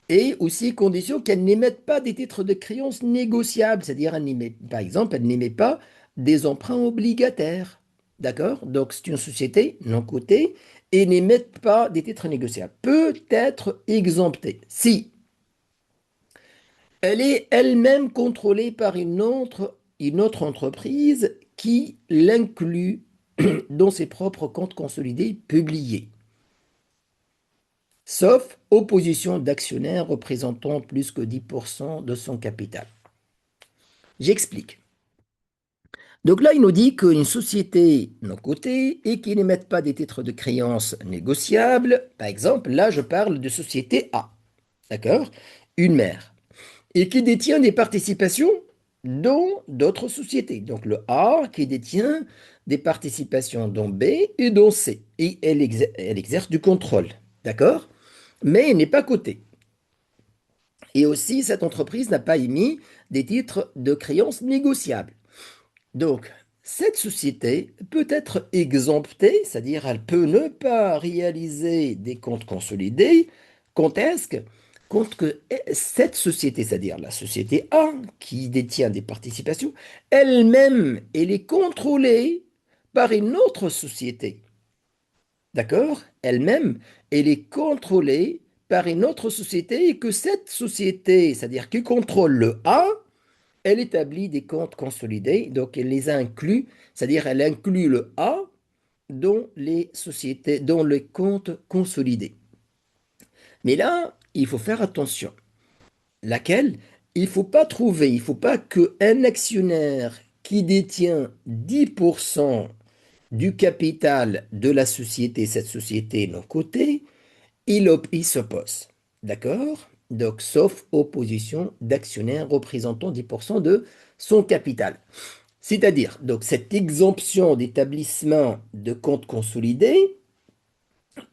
Et aussi, condition qu'elles n'émettent pas des titres de créance négociables. C'est-à-dire, par exemple, elles n'émettent pas des emprunts obligataires. D'accord? Donc, c'est une société non cotée et n'émettent pas des titres négociables. Peut être exemptée si elle est elle-même contrôlée par une autre entreprise qui l'inclut dans ses propres comptes consolidés publiés, sauf opposition d'actionnaires représentant plus que 10% de son capital. J'explique. Donc là, il nous dit qu'une société non cotée et qui n'émette pas des titres de créance négociables, par exemple, là, je parle de société A, d'accord? Une mère. Et qui détient des participations dans d'autres sociétés. Donc le A qui détient des participations dans B et dans C. Et elle exerce du contrôle. D'accord? Mais elle n'est pas cotée. Et aussi, cette entreprise n'a pas émis des titres de créance négociables. Donc, cette société peut être exemptée, c'est-à-dire elle peut ne pas réaliser des comptes consolidés. Quand est-ce que, quand que cette société, c'est-à-dire la société A qui détient des participations, elle-même, elle est contrôlée par une autre société. d'accord? Elle-même, elle est contrôlée par une autre société et que cette société, c'est-à-dire qui contrôle le A, elle établit des comptes consolidés, donc elle les inclut, c'est-à-dire elle inclut le A dans les sociétés, dans les comptes consolidés. Mais là, il faut faire attention. Laquelle? Il ne faut pas trouver, il ne faut pas qu'un actionnaire qui détient 10% du capital de la société, cette société non cotée, il s'oppose. D'accord? Donc, sauf opposition d'actionnaires représentant 10% de son capital. C'est-à-dire, donc, cette exemption d'établissement de compte consolidé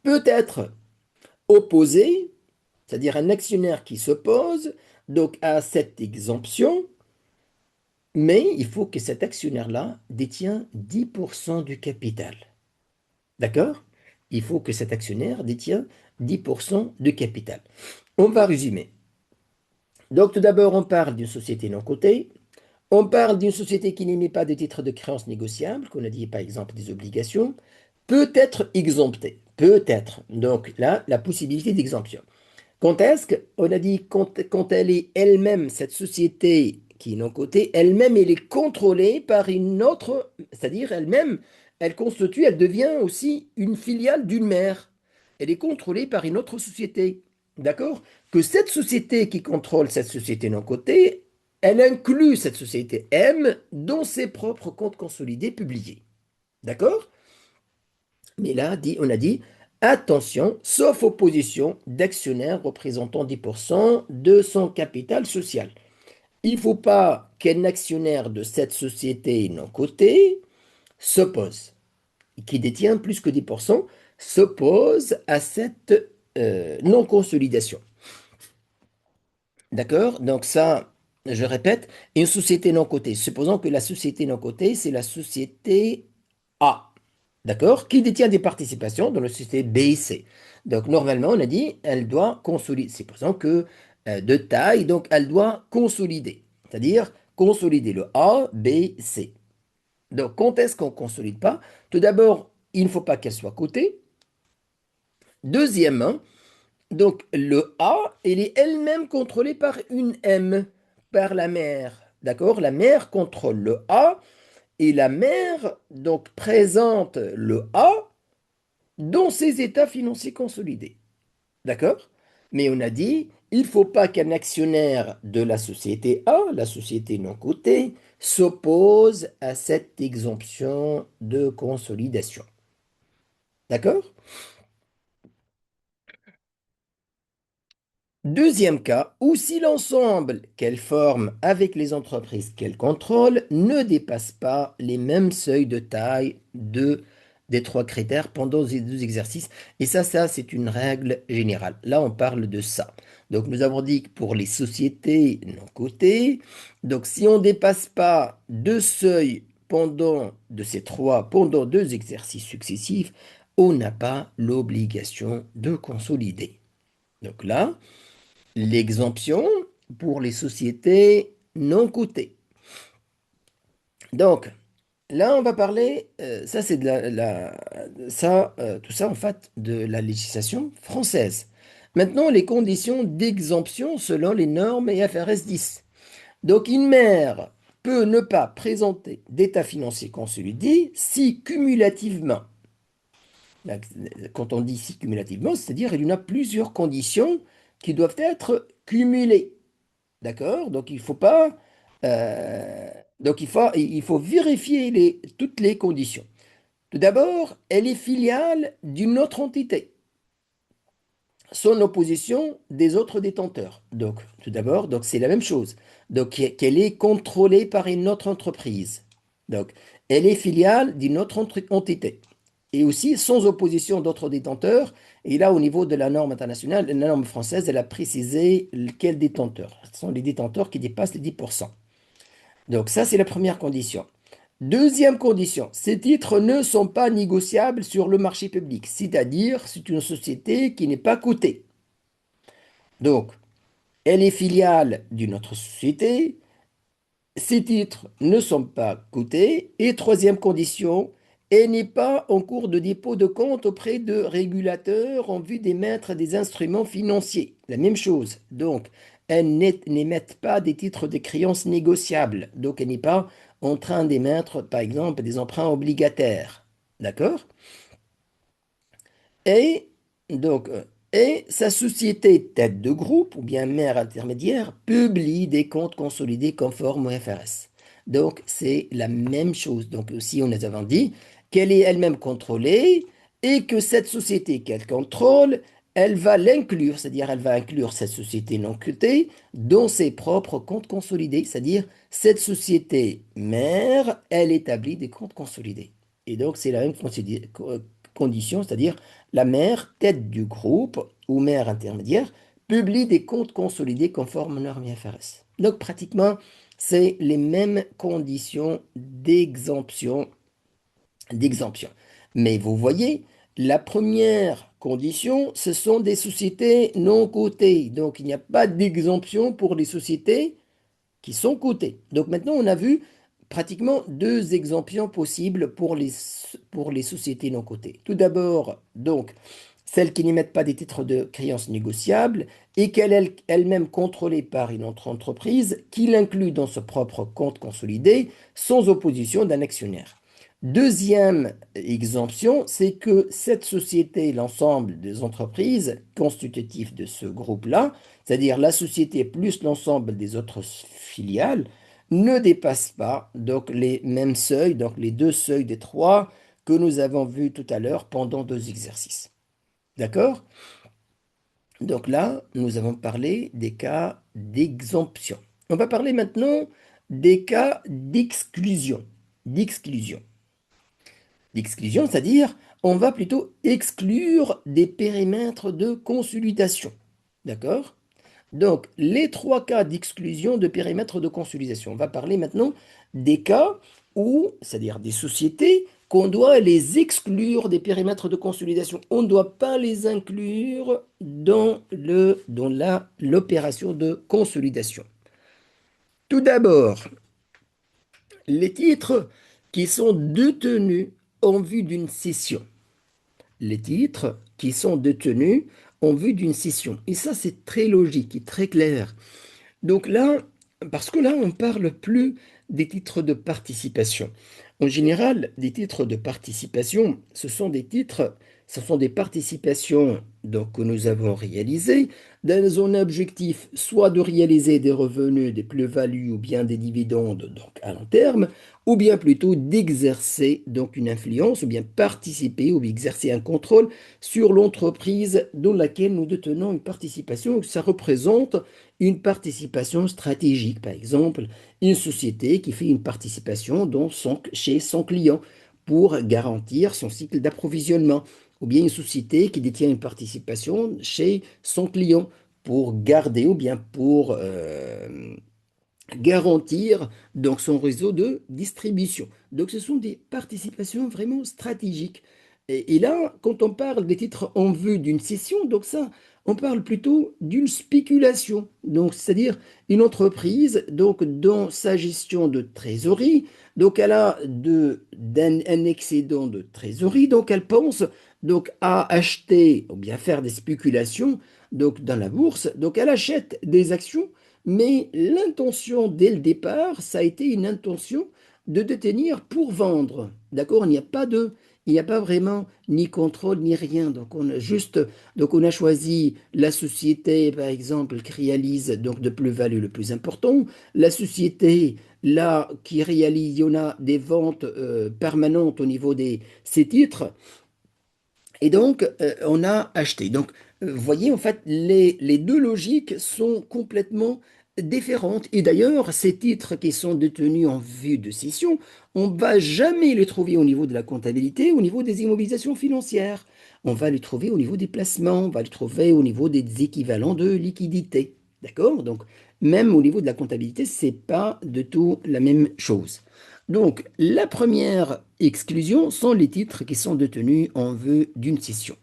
peut être opposée, c'est-à-dire un actionnaire qui s'oppose donc à cette exemption, mais il faut que cet actionnaire-là détient 10% du capital. D'accord? Il faut que cet actionnaire détient 10% du capital. On va résumer. Donc, tout d'abord, on parle d'une société non cotée. On parle d'une société qui n'émet pas de titres de créance négociables, qu'on a dit par exemple des obligations, peut être exemptée. Peut-être. Donc là, la possibilité d'exemption. Quand est-ce qu'on a dit quand elle est elle-même, cette société qui est non cotée, elle-même, elle est contrôlée par une autre, c'est-à-dire elle-même, elle constitue, elle devient aussi une filiale d'une mère. Elle est contrôlée par une autre société. D'accord? Que cette société qui contrôle cette société non cotée, elle inclut cette société M dans ses propres comptes consolidés publiés. D'accord? Mais là, on a dit, attention, sauf opposition d'actionnaires représentant 10% de son capital social. Il ne faut pas qu'un actionnaire de cette société non cotée s'oppose, qui détient plus que 10%, s'oppose à cette non-consolidation. D'accord? Donc ça, je répète, une société non cotée. Supposons que la société non cotée, c'est la société A. D'accord? Qui détient des participations dans la société B et C. Donc normalement, on a dit, elle doit consolider. Supposons que de taille, donc elle doit consolider. C'est-à-dire consolider le A, B, C. Donc quand est-ce qu'on ne consolide pas? Tout d'abord, il ne faut pas qu'elle soit cotée. Deuxièmement, donc, le A, elle est elle-même contrôlée par une M, par la mère. D'accord? La mère contrôle le A et la mère, donc, présente le A dans ses états financiers consolidés. D'accord? Mais on a dit, il ne faut pas qu'un actionnaire de la société A, la société non cotée, s'oppose à cette exemption de consolidation. D'accord? Deuxième cas, ou si l'ensemble qu'elle forme avec les entreprises qu'elle contrôle ne dépasse pas les mêmes seuils de taille des trois critères pendant les deux exercices. Et ça, c'est une règle générale. Là, on parle de ça. Donc, nous avons dit que pour les sociétés non cotées, donc si on ne dépasse pas deux seuils pendant deux exercices successifs, on n'a pas l'obligation de consolider. Donc là, l'exemption pour les sociétés non cotées. Donc, là, on va parler, ça c'est tout ça en fait de la législation française. Maintenant, les conditions d'exemption selon les normes et FRS 10. Donc, une mère peut ne pas présenter d'état financier consolidé si cumulativement, quand on dit si cumulativement, c'est-à-dire il y en a plusieurs conditions qui doivent être cumulées. D'accord? Donc, il faut pas. Donc, il faut vérifier toutes les conditions. Tout d'abord, elle est filiale d'une autre entité, son opposition des autres détenteurs. Donc, tout d'abord, donc c'est la même chose. Donc, qu'elle est contrôlée par une autre entreprise. Donc, elle est filiale d'une autre entité. Et aussi sans opposition d'autres détenteurs. Et là, au niveau de la norme internationale, la norme française, elle a précisé quels détenteurs. Ce sont les détenteurs qui dépassent les 10%. Donc ça, c'est la première condition. Deuxième condition, ces titres ne sont pas négociables sur le marché public, c'est-à-dire c'est une société qui n'est pas cotée. Donc, elle est filiale d'une autre société, ces titres ne sont pas cotés. Et troisième condition, et n'est pas en cours de dépôt de compte auprès de régulateurs en vue d'émettre des instruments financiers. La même chose. Donc, elles n'émettent pas des titres de créances négociables. Donc, elle n'est pas en train d'émettre, par exemple, des emprunts obligataires. D'accord? Et donc, et sa société tête de groupe ou bien mère intermédiaire publie des comptes consolidés conformes au FRS. Donc, c'est la même chose. Donc, aussi, on nous avons dit qu'elle est elle-même contrôlée et que cette société qu'elle contrôle, elle va l'inclure, c'est-à-dire elle va inclure cette société non cotée dans ses propres comptes consolidés, c'est-à-dire cette société mère, elle établit des comptes consolidés. Et donc, c'est la même condition, c'est-à-dire la mère, tête du groupe ou mère intermédiaire, publie des comptes consolidés conformes aux normes IFRS. Donc pratiquement, c'est les mêmes conditions d'exemption. Mais vous voyez, la première condition, ce sont des sociétés non cotées. Donc il n'y a pas d'exemption pour les sociétés qui sont cotées. Donc maintenant, on a vu pratiquement deux exemptions possibles pour les sociétés non cotées. Tout d'abord, donc, celles qui n'émettent pas des titres de créances négociables et qu'elle-même contrôlée par une autre entreprise qui l'inclut dans ce propre compte consolidé sans opposition d'un actionnaire. Deuxième exemption, c'est que cette société, l'ensemble des entreprises constitutives de ce groupe-là, c'est-à-dire la société plus l'ensemble des autres filiales, ne dépasse pas donc les mêmes seuils, donc les deux seuils des trois que nous avons vus tout à l'heure pendant deux exercices. D'accord? Donc là, nous avons parlé des cas d'exemption. On va parler maintenant des cas d'exclusion. D'exclusion. D'exclusion, c'est-à-dire on va plutôt exclure des périmètres de consolidation. D'accord? Donc, les trois cas d'exclusion de périmètre de consolidation. On va parler maintenant des cas où, c'est-à-dire des sociétés, qu'on doit les exclure des périmètres de consolidation. On ne doit pas les inclure dans l'opération de consolidation. Tout d'abord, les titres qui sont détenus en vue d'une cession. Les titres qui sont détenus en vue d'une cession. Et ça, c'est très logique et très clair. Donc là, parce que là, on parle plus des titres de participation. En général, des titres de participation, ce sont des participations donc, que nous avons réalisées dans un objectif soit de réaliser des revenus, des plus-values ou bien des dividendes donc à long terme, ou bien plutôt d'exercer donc une influence ou bien participer ou exercer un contrôle sur l'entreprise dans laquelle nous détenons une participation. Ça représente une participation stratégique, par exemple, une société qui fait une participation chez son client pour garantir son cycle d'approvisionnement, ou bien une société qui détient une participation chez son client pour garder ou bien pour garantir donc son réseau de distribution. Donc ce sont des participations vraiment stratégiques. Et là, quand on parle des titres en vue d'une cession, donc ça, on parle plutôt d'une spéculation. Donc c'est-à-dire une entreprise donc dans sa gestion de trésorerie, donc elle a un excédent de trésorerie, donc elle pense donc à acheter ou bien faire des spéculations donc dans la bourse. Donc elle achète des actions mais l'intention dès le départ, ça a été une intention de détenir pour vendre. D'accord? Il n'y a pas vraiment ni contrôle ni rien. Donc on a choisi la société, par exemple, qui réalise donc de plus-value le plus important. La société, là, qui réalise, il y en a des ventes permanentes au niveau de ces titres. Et donc, on a acheté. Donc, vous voyez, en fait, les deux logiques sont complètement différentes. Et d'ailleurs, ces titres qui sont détenus en vue de cession, on ne va jamais les trouver au niveau de la comptabilité, au niveau des immobilisations financières. On va les trouver au niveau des placements, on va les trouver au niveau des équivalents de liquidité. D'accord? Donc, même au niveau de la comptabilité, ce n'est pas de tout la même chose. Donc, la première exclusion sont les titres qui sont détenus en vue d'une cession.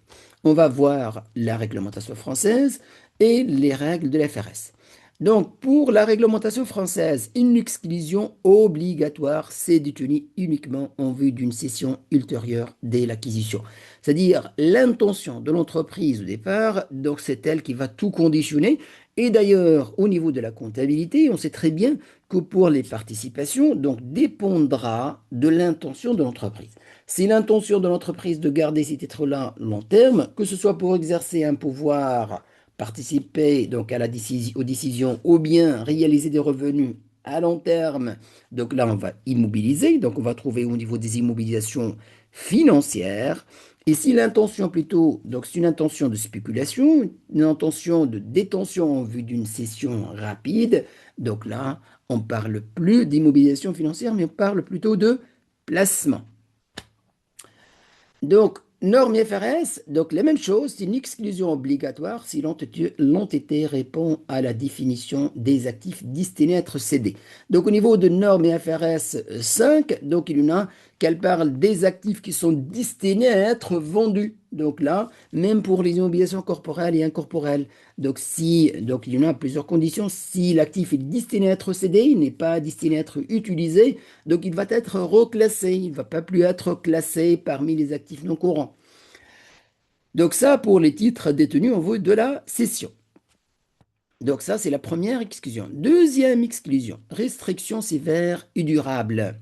On va voir la réglementation française et les règles de l'FRS. Donc, pour la réglementation française, une exclusion obligatoire, c'est détenu uniquement en vue d'une cession ultérieure dès l'acquisition. C'est-à-dire l'intention de l'entreprise au départ, donc c'est elle qui va tout conditionner. Et d'ailleurs, au niveau de la comptabilité, on sait très bien que pour les participations, donc dépendra de l'intention de l'entreprise. Si l'intention de l'entreprise de garder ces titres-là long terme, que ce soit pour exercer un pouvoir participer donc à aux décisions ou bien réaliser des revenus à long terme. Donc là, on va immobiliser, donc on va trouver au niveau des immobilisations financières. Et si l'intention plutôt, donc c'est une intention de spéculation, une intention de détention en vue d'une cession rapide, donc là, on parle plus d'immobilisation financière, mais on parle plutôt de placement. Donc, norme IFRS, donc la même chose, c'est une exclusion obligatoire si l'entité répond à la définition des actifs destinés à être cédés. Donc, au niveau de norme IFRS 5, donc il y en a qu'elle parle des actifs qui sont destinés à être vendus. Donc là, même pour les immobilisations corporelles et incorporelles. Donc il y en a plusieurs conditions. Si l'actif est destiné à être cédé, il n'est pas destiné à être utilisé, donc il va être reclassé, il ne va pas plus être classé parmi les actifs non courants. Donc ça pour les titres détenus en vue de la cession. Donc ça c'est la première exclusion. Deuxième exclusion, restriction sévère et durable.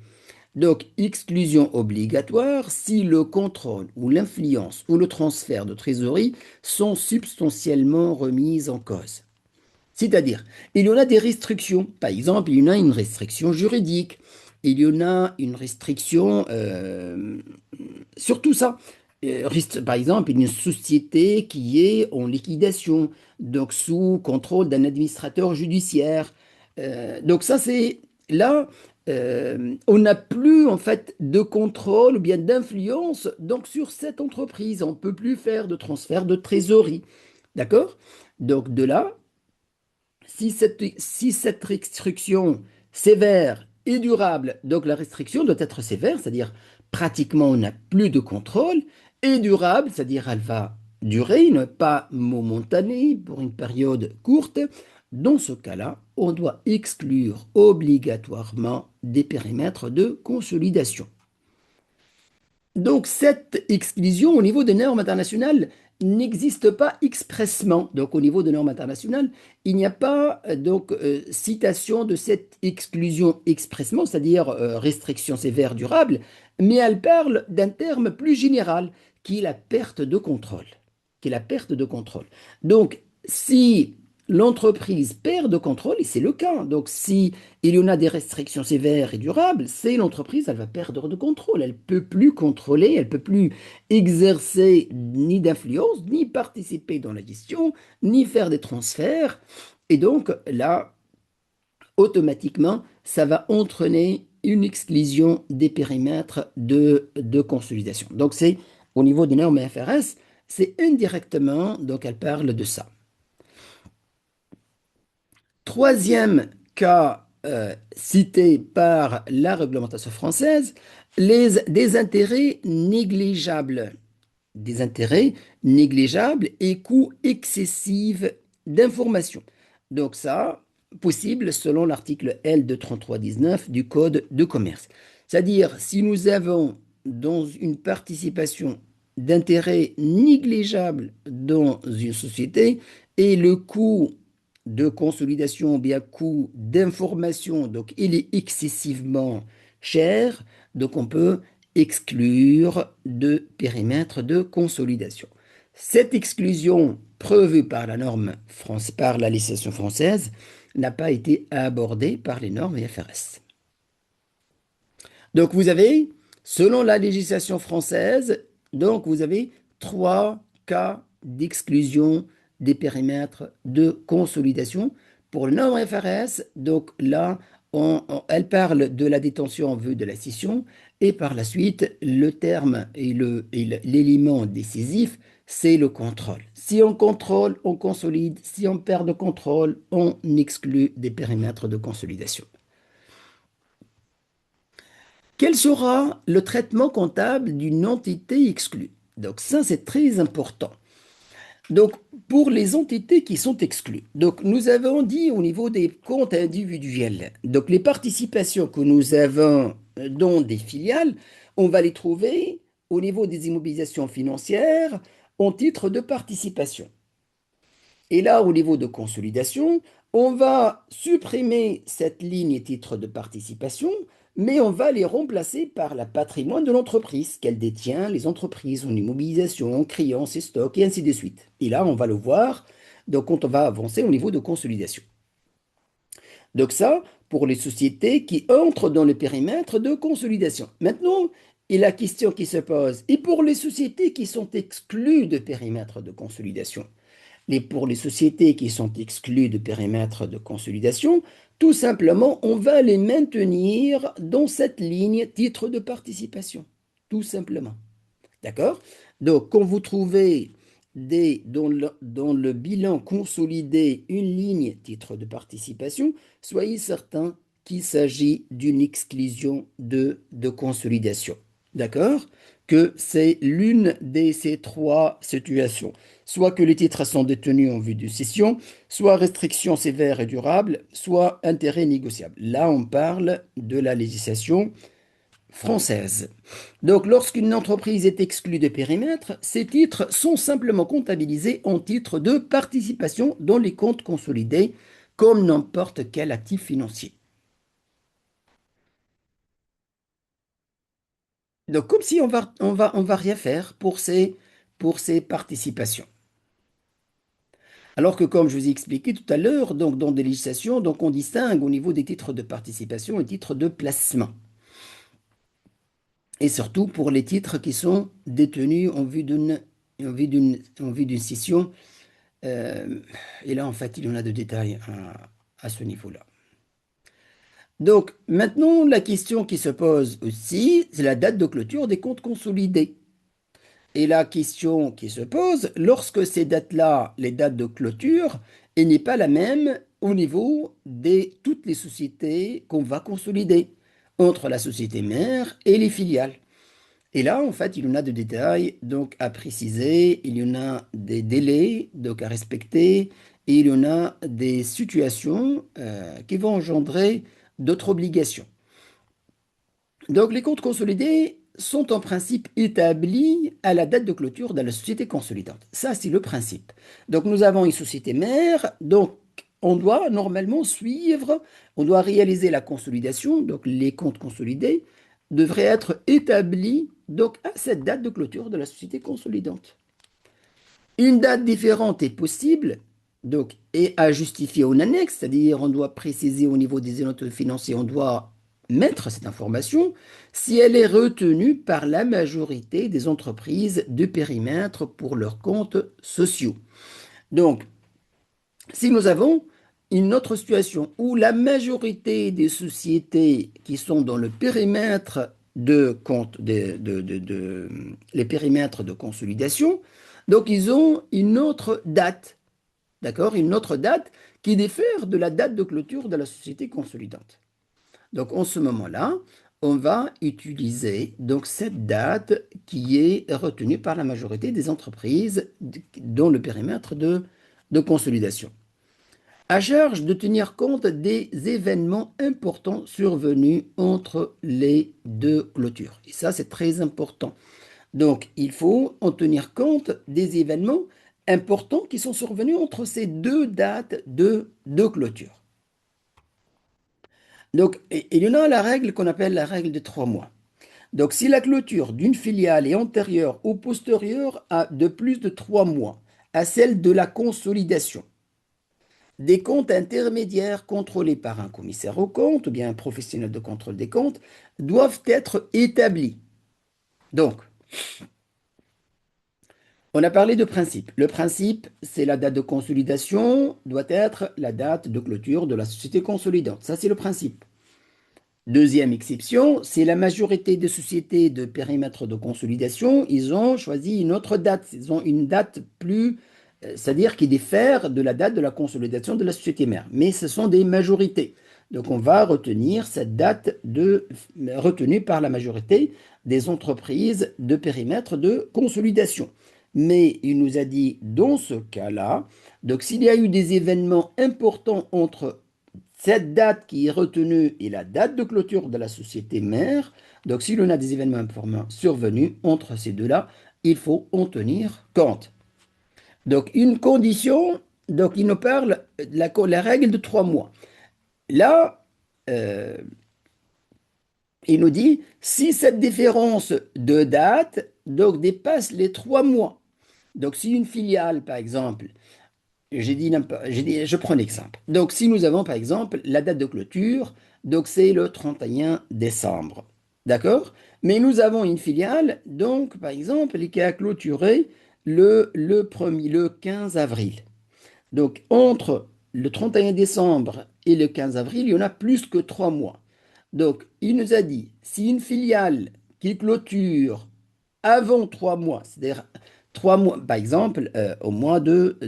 Donc exclusion obligatoire si le contrôle ou l'influence ou le transfert de trésorerie sont substantiellement remises en cause. C'est-à-dire, il y en a des restrictions. Par exemple, il y en a une restriction juridique. Il y en a une restriction sur tout ça. Par exemple, une société qui est en liquidation, donc sous contrôle d'un administrateur judiciaire. Donc ça, c'est là, on n'a plus en fait de contrôle ou bien d'influence donc sur cette entreprise. On ne peut plus faire de transfert de trésorerie. D'accord? Donc de là, si cette restriction sévère et durable, donc la restriction doit être sévère, c'est-à-dire pratiquement on n'a plus de contrôle, et durable, c'est-à-dire elle va durer, ne pas momentanée pour une période courte, dans ce cas-là, on doit exclure obligatoirement des périmètres de consolidation. Donc cette exclusion au niveau des normes internationales n'existe pas expressement. Donc au niveau des normes internationales, il n'y a pas citation de cette exclusion expressement, c'est-à-dire restriction sévère durable, mais elle parle d'un terme plus général qui est la perte de contrôle. Qui est la perte de contrôle. Donc si l'entreprise perd de contrôle, et c'est le cas, donc si il y en a des restrictions sévères et durables, c'est l'entreprise, elle va perdre de contrôle. Elle ne peut plus contrôler, elle ne peut plus exercer ni d'influence, ni participer dans la gestion, ni faire des transferts. Et donc là, automatiquement, ça va entraîner une exclusion des périmètres de consolidation. Donc c'est au niveau des normes FRS, c'est indirectement, donc elle parle de ça. Troisième cas cité par la réglementation française, des intérêts négligeables. Des intérêts négligeables et coûts excessifs d'information. Donc ça, possible selon l'article L de 3319 du Code de commerce. C'est-à-dire, si nous avons dans une participation d'intérêts négligeables dans une société et le coût de consolidation ou bien coût d'information, donc il est excessivement cher, donc on peut exclure de périmètre de consolidation. Cette exclusion prévue par la norme par la législation française n'a pas été abordée par les normes IFRS. Donc vous avez, selon la législation française, donc vous avez trois cas d'exclusion des périmètres de consolidation. Pour le norme FRS, donc là, elle parle de la détention en vue de la scission et par la suite, le terme et l'élément décisif, c'est le contrôle. Si on contrôle, on consolide. Si on perd de contrôle, on exclut des périmètres de consolidation. Quel sera le traitement comptable d'une entité exclue? Donc ça, c'est très important. Donc, pour les entités qui sont exclues, donc nous avons dit au niveau des comptes individuels, donc les participations que nous avons dans des filiales, on va les trouver au niveau des immobilisations financières en titre de participation. Et là, au niveau de consolidation, on va supprimer cette ligne titre de participation, mais on va les remplacer par la patrimoine de l'entreprise qu'elle détient, les entreprises en immobilisation, en créances et stocks, et ainsi de suite. Et là, on va le voir donc, quand on va avancer au niveau de consolidation. Donc ça, pour les sociétés qui entrent dans le périmètre de consolidation. Maintenant, et la question qui se pose, et pour les sociétés qui sont exclues de périmètre de consolidation? Pour les sociétés qui sont exclues de périmètre de consolidation, tout simplement, on va les maintenir dans cette ligne titre de participation. Tout simplement. D'accord? Donc, quand vous trouvez dans le bilan consolidé une ligne titre de participation, soyez certain qu'il s'agit d'une exclusion de consolidation. D'accord? Que c'est l'une de ces trois situations. Soit que les titres sont détenus en vue de cession, soit restriction sévère et durable, soit intérêt négociable. Là, on parle de la législation française. Donc, lorsqu'une entreprise est exclue de périmètre, ces titres sont simplement comptabilisés en titres de participation dans les comptes consolidés, comme n'importe quel actif financier. Donc, comme si on va rien faire pour ces participations. Alors que, comme je vous ai expliqué tout à l'heure, donc dans des législations, donc on distingue au niveau des titres de participation et titres de placement. Et surtout pour les titres qui sont détenus en vue d'une scission. Euh, et là, en fait, il y en a de détails à ce niveau-là. Donc, maintenant, la question qui se pose aussi, c'est la date de clôture des comptes consolidés. Et la question qui se pose, lorsque ces dates-là, les dates de clôture, elle n'est pas la même au niveau de toutes les sociétés qu'on va consolider, entre la société mère et les filiales. Et là, en fait, il y en a de détails donc à préciser, il y en a des délais donc à respecter, et il y en a des situations qui vont engendrer d'autres obligations. Donc, les comptes consolidés sont en principe établis à la date de clôture de la société consolidante. Ça, c'est le principe. Donc, nous avons une société mère, donc on doit normalement suivre, on doit réaliser la consolidation, donc les comptes consolidés devraient être établis donc à cette date de clôture de la société consolidante. Une date différente est possible, donc, et à justifier en annexe, c'est-à-dire on doit préciser au niveau des éléments financiers, on doit mettre cette information si elle est retenue par la majorité des entreprises de périmètre pour leurs comptes sociaux. Donc, si nous avons une autre situation où la majorité des sociétés qui sont dans le périmètre de compte, les périmètres de consolidation, donc ils ont une autre date, d'accord? Une autre date qui diffère de la date de clôture de la société consolidante. Donc en ce moment-là, on va utiliser donc cette date qui est retenue par la majorité des entreprises dans le périmètre de consolidation. À charge de tenir compte des événements importants survenus entre les deux clôtures. Et ça, c'est très important. Donc, il faut en tenir compte des événements importants qui sont survenus entre ces deux dates de clôture. Donc, il y en a la règle qu'on appelle la règle de 3 mois. Donc, si la clôture d'une filiale est antérieure ou postérieure à de plus de 3 mois à celle de la consolidation, des comptes intermédiaires contrôlés par un commissaire aux comptes ou bien un professionnel de contrôle des comptes doivent être établis. Donc, on a parlé de principe. Le principe, c'est la date de consolidation doit être la date de clôture de la société consolidante. Ça, c'est le principe. Deuxième exception, c'est la majorité des sociétés de périmètre de consolidation, ils ont choisi une autre date. Ils ont une date plus, c'est-à-dire qui diffère de la date de la consolidation de la société mère. Mais ce sont des majorités. Donc on va retenir cette date retenue par la majorité des entreprises de périmètre de consolidation. Mais il nous a dit, dans ce cas-là, donc s'il y a eu des événements importants entre cette date qui est retenue et la date de clôture de la société mère, donc si l'on a des événements importants survenus entre ces deux-là, il faut en tenir compte. Donc une condition, donc il nous parle de la règle de 3 mois. Là, euh, il nous dit, si cette différence de date donc, dépasse les 3 mois, donc si une filiale, par exemple, je prends l'exemple. Donc si nous avons, par exemple, la date de clôture, donc c'est le 31 décembre. D'accord? Mais nous avons une filiale, donc, par exemple, qui a clôturé le 15 avril. Donc, entre le 31 décembre et le 15 avril, il y en a plus que 3 mois. Donc, il nous a dit, si une filiale qui clôture avant 3 mois, c'est-à-dire 3 mois, par exemple, au mois de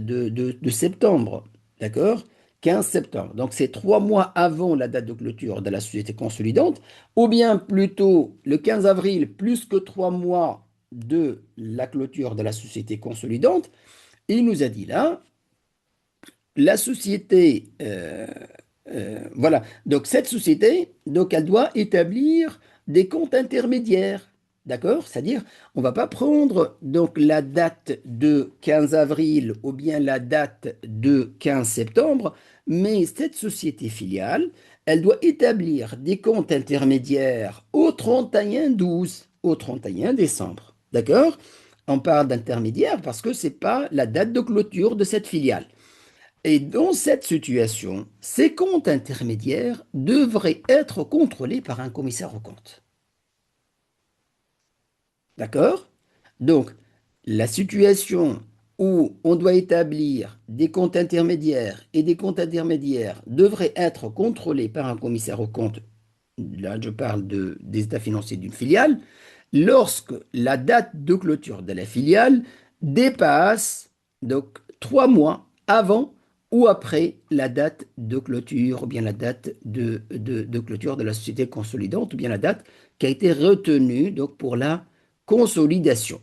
septembre, d'accord? 15 septembre. Donc, c'est 3 mois avant la date de clôture de la société consolidante, ou bien plutôt le 15 avril, plus que 3 mois de la clôture de la société consolidante. Il nous a dit là, la société, voilà, donc cette société, donc elle doit établir des comptes intermédiaires, d'accord? C'est-à-dire, on va pas prendre donc la date de 15 avril ou bien la date de 15 septembre, mais cette société filiale, elle doit établir des comptes intermédiaires au 31/12, au 31 décembre, d'accord? On parle d'intermédiaire parce que c'est pas la date de clôture de cette filiale. Et dans cette situation, ces comptes intermédiaires devraient être contrôlés par un commissaire aux comptes. D'accord? Donc, la situation où on doit établir des comptes intermédiaires et des comptes intermédiaires devraient être contrôlés par un commissaire aux comptes, là je parle des états financiers d'une filiale, lorsque la date de clôture de la filiale dépasse donc 3 mois avant ou après la date de clôture, ou bien la date de clôture de la société consolidante, ou bien la date qui a été retenue donc, pour la consolidation.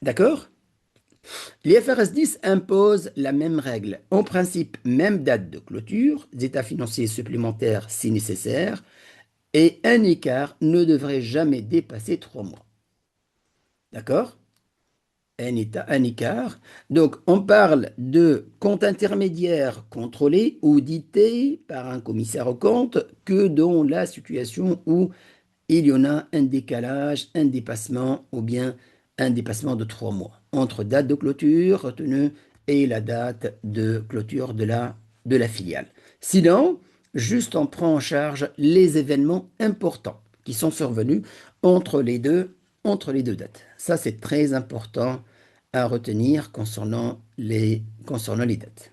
D'accord? L'IFRS 10 impose la même règle. En principe, même date de clôture, des états financiers supplémentaires si nécessaire, et un écart ne devrait jamais dépasser 3 mois. D'accord? Un écart. Donc, on parle de compte intermédiaire contrôlé, audité par un commissaire aux comptes, que dans la situation où il y en a un décalage, un dépassement ou bien un dépassement de 3 mois entre date de clôture retenue et la date de clôture de la filiale. Sinon, juste on prend en charge les événements importants qui sont survenus entre les deux dates. Ça, c'est très important à retenir concernant les dates.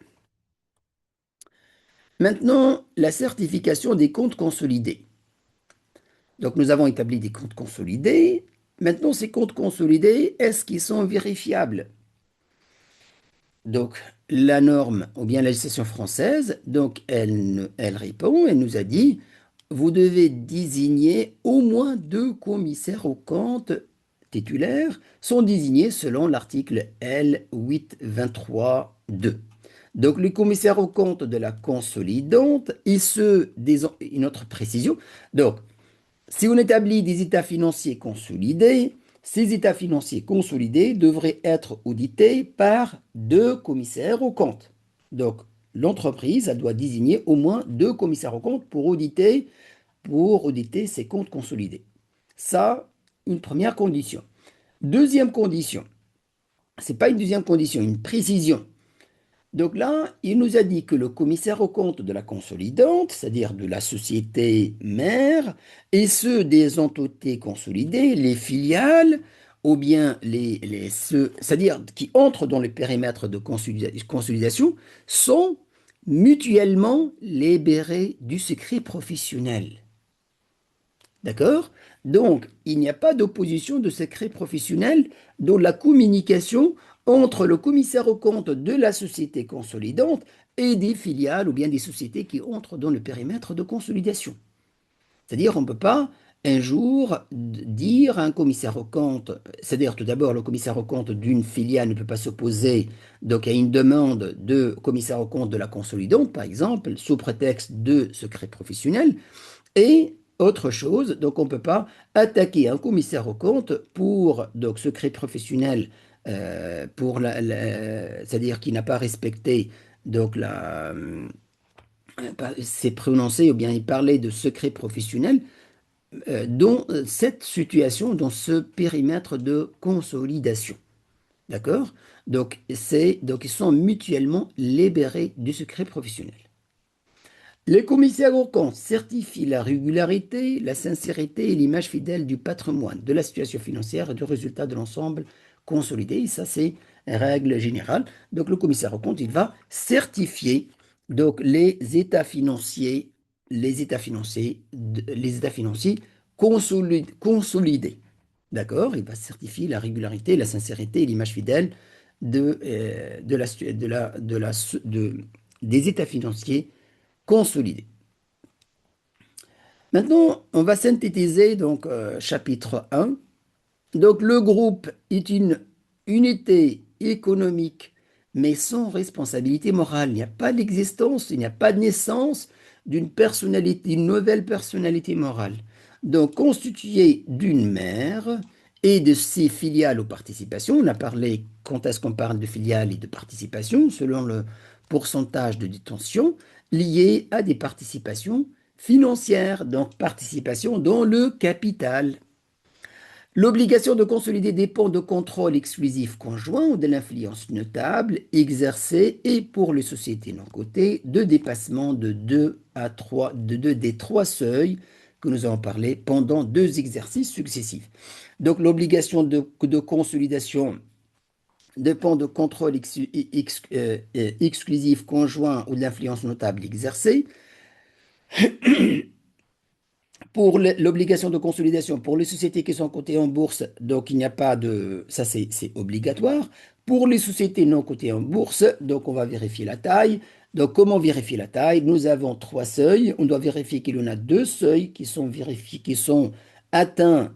Maintenant, la certification des comptes consolidés. Donc, nous avons établi des comptes consolidés. Maintenant, ces comptes consolidés, est-ce qu'ils sont vérifiables? Donc, la norme, ou bien la législation française, donc elle répond, elle nous a dit, vous devez désigner au moins 2 commissaires aux comptes titulaires, sont désignés selon l'article L823-2. Donc, les commissaires aux comptes de la consolidante et une autre précision. Donc, si on établit des états financiers consolidés, ces états financiers consolidés devraient être audités par 2 commissaires aux comptes. Donc, l'entreprise, elle doit désigner au moins 2 commissaires aux comptes pour auditer ses comptes consolidés. Ça, une première condition. Deuxième condition, c'est pas une deuxième condition, une précision. Donc là, il nous a dit que le commissaire aux comptes de la consolidante, c'est-à-dire de la société mère, et ceux des entités consolidées, les filiales, ou bien ceux, c'est-à-dire qui entrent dans le périmètre de consolidation, sont mutuellement libérés du secret professionnel. D'accord? Donc, il n'y a pas d'opposition de secret professionnel dans la communication entre le commissaire aux comptes de la société consolidante et des filiales ou bien des sociétés qui entrent dans le périmètre de consolidation. C'est-à-dire, on ne peut pas un jour dire à un commissaire aux comptes, c'est-à-dire tout d'abord le commissaire aux comptes d'une filiale ne peut pas s'opposer donc à une demande de commissaire aux comptes de la consolidante, par exemple, sous prétexte de secret professionnel, et autre chose, donc on ne peut pas attaquer un commissaire aux comptes pour donc secret professionnel, c'est-à-dire qu'il n'a pas respecté donc s'est prononcé ou bien il parlait de secret professionnel dans cette situation, dans ce périmètre de consolidation. D'accord? Donc ils sont mutuellement libérés du secret professionnel. Les commissaires aux comptes certifient la régularité, la sincérité et l'image fidèle du patrimoine, de la situation financière et du résultat de l'ensemble consolidé. Et ça, c'est une règle générale. Donc, le commissaire aux comptes, il va certifier donc, les états financiers consolidés. D'accord? Il va certifier la régularité, la sincérité et l'image fidèle de la, situ- de la- de- des états financiers consolidé. Maintenant, on va synthétiser donc chapitre 1. Donc le groupe est une unité économique, mais sans responsabilité morale. Il n'y a pas d'existence, il n'y a pas de naissance d'une personnalité, une nouvelle personnalité morale. Donc constituée d'une mère et de ses filiales aux participations. On a parlé quand est-ce qu'on parle de filiales et de participations, selon le pourcentage de détention lié à des participations financières, donc participation dans le capital. L'obligation de consolider dépend de contrôle exclusif conjoint ou de l'influence notable exercée et pour les sociétés non cotées de dépassement de 2 à 3 de 2 des trois seuils que nous avons parlé pendant deux exercices successifs. Donc l'obligation de consolidation dépend de contrôle exclusif conjoint ou de l'influence notable exercée. Pour l'obligation de consolidation, pour les sociétés qui sont cotées en bourse, donc il n'y a pas de... Ça, c'est obligatoire. Pour les sociétés non cotées en bourse, donc on va vérifier la taille. Donc comment vérifier la taille? Nous avons trois seuils. On doit vérifier qu'il y en a deux seuils qui sont vérifiés, qui sont atteints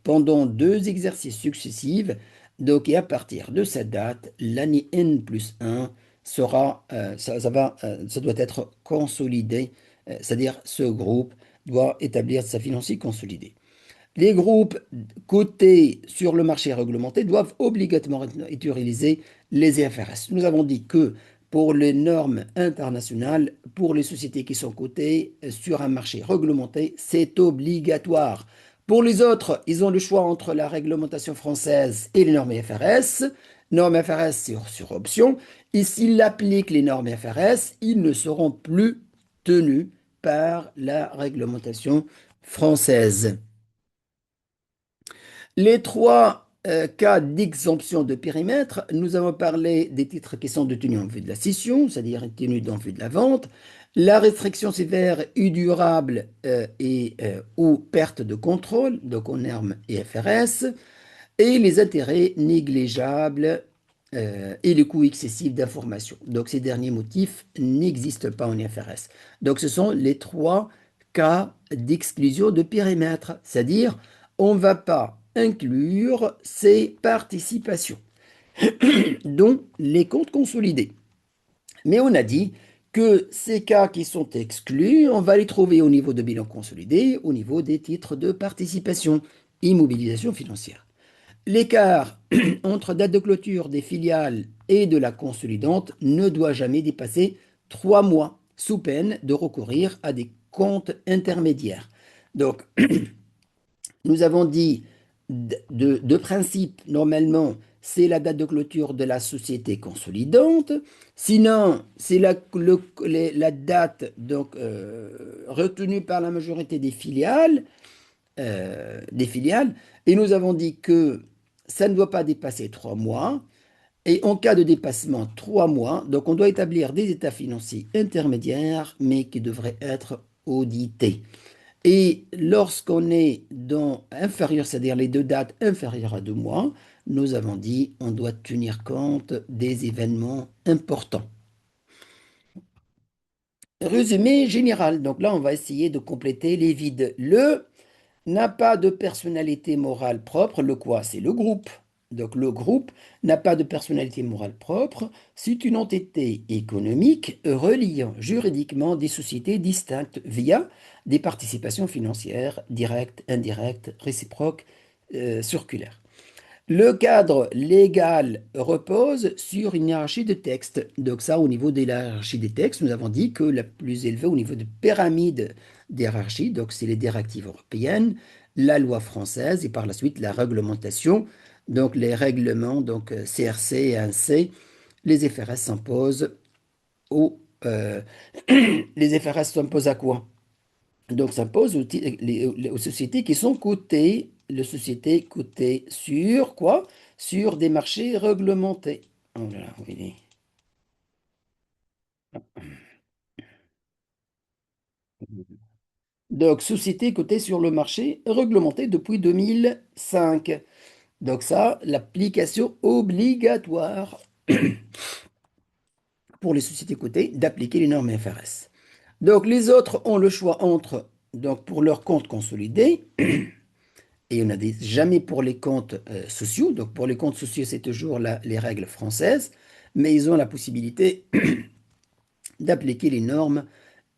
pendant deux exercices successifs. Donc et à partir de cette date, l'année N+1 sera, ça doit être consolidé, c'est-à-dire ce groupe doit établir sa financier consolidée. Les groupes cotés sur le marché réglementé doivent obligatoirement utiliser les IFRS. Nous avons dit que pour les normes internationales, pour les sociétés qui sont cotées sur un marché réglementé, c'est obligatoire. Pour les autres, ils ont le choix entre la réglementation française et les normes IFRS. Normes IFRS sur option. Et s'ils appliquent les normes IFRS, ils ne seront plus tenus par la réglementation française. Les trois cas d'exemption de périmètre, nous avons parlé des titres qui sont détenus en vue de la cession, c'est-à-dire détenus en vue de la vente, la restriction sévère et durable ou perte de contrôle, donc en normes IFRS, et les intérêts négligeables et les coûts excessifs d'information. Donc ces derniers motifs n'existent pas en IFRS. Donc ce sont les trois cas d'exclusion de périmètre, c'est-à-dire on ne va pas inclure ces participations, dont les comptes consolidés. Mais on a dit que ces cas qui sont exclus, on va les trouver au niveau de bilan consolidé, au niveau des titres de participation, immobilisation financière. L'écart entre date de clôture des filiales et de la consolidante ne doit jamais dépasser 3 mois, sous peine de recourir à des comptes intermédiaires. Donc, nous avons dit de principe, normalement, c'est la date de clôture de la société consolidante. Sinon, c'est la date donc, retenue par la majorité des filiales. Et nous avons dit que ça ne doit pas dépasser 3 mois. Et en cas de dépassement 3 mois, donc on doit établir des états financiers intermédiaires, mais qui devraient être audités. Et lorsqu'on est dans inférieur, c'est-à-dire les deux dates inférieures à 2 mois, nous avons dit on doit tenir compte des événements importants. Résumé général. Donc là, on va essayer de compléter les vides. n'a pas de personnalité morale propre. Le quoi? C'est le groupe. Donc le groupe n'a pas de personnalité morale propre. C'est une entité économique reliant juridiquement des sociétés distinctes via des participations financières directes, indirectes, réciproques, circulaires. Le cadre légal repose sur une hiérarchie de textes. Donc ça, au niveau de la hiérarchie des textes, nous avons dit que la plus élevée au niveau de pyramide d'hierarchie, donc c'est les directives européennes, la loi française et par la suite la réglementation. Donc les règlements, donc CRC et ANC, les FRS s'imposent aux, les FRS s'imposent à quoi? Donc, ça pose aux sociétés qui sont cotées, les sociétés cotées sur quoi? Sur des marchés réglementés. Oh là là, oui. Donc, sociétés cotées sur le marché réglementé depuis 2005. Donc, ça, l'application obligatoire pour les sociétés cotées d'appliquer les normes FRS. Donc, les autres ont le choix entre, donc, pour leur compte consolidé, et on n'a jamais pour les comptes sociaux. Donc pour les comptes sociaux, c'est toujours les règles françaises, mais ils ont la possibilité d'appliquer les normes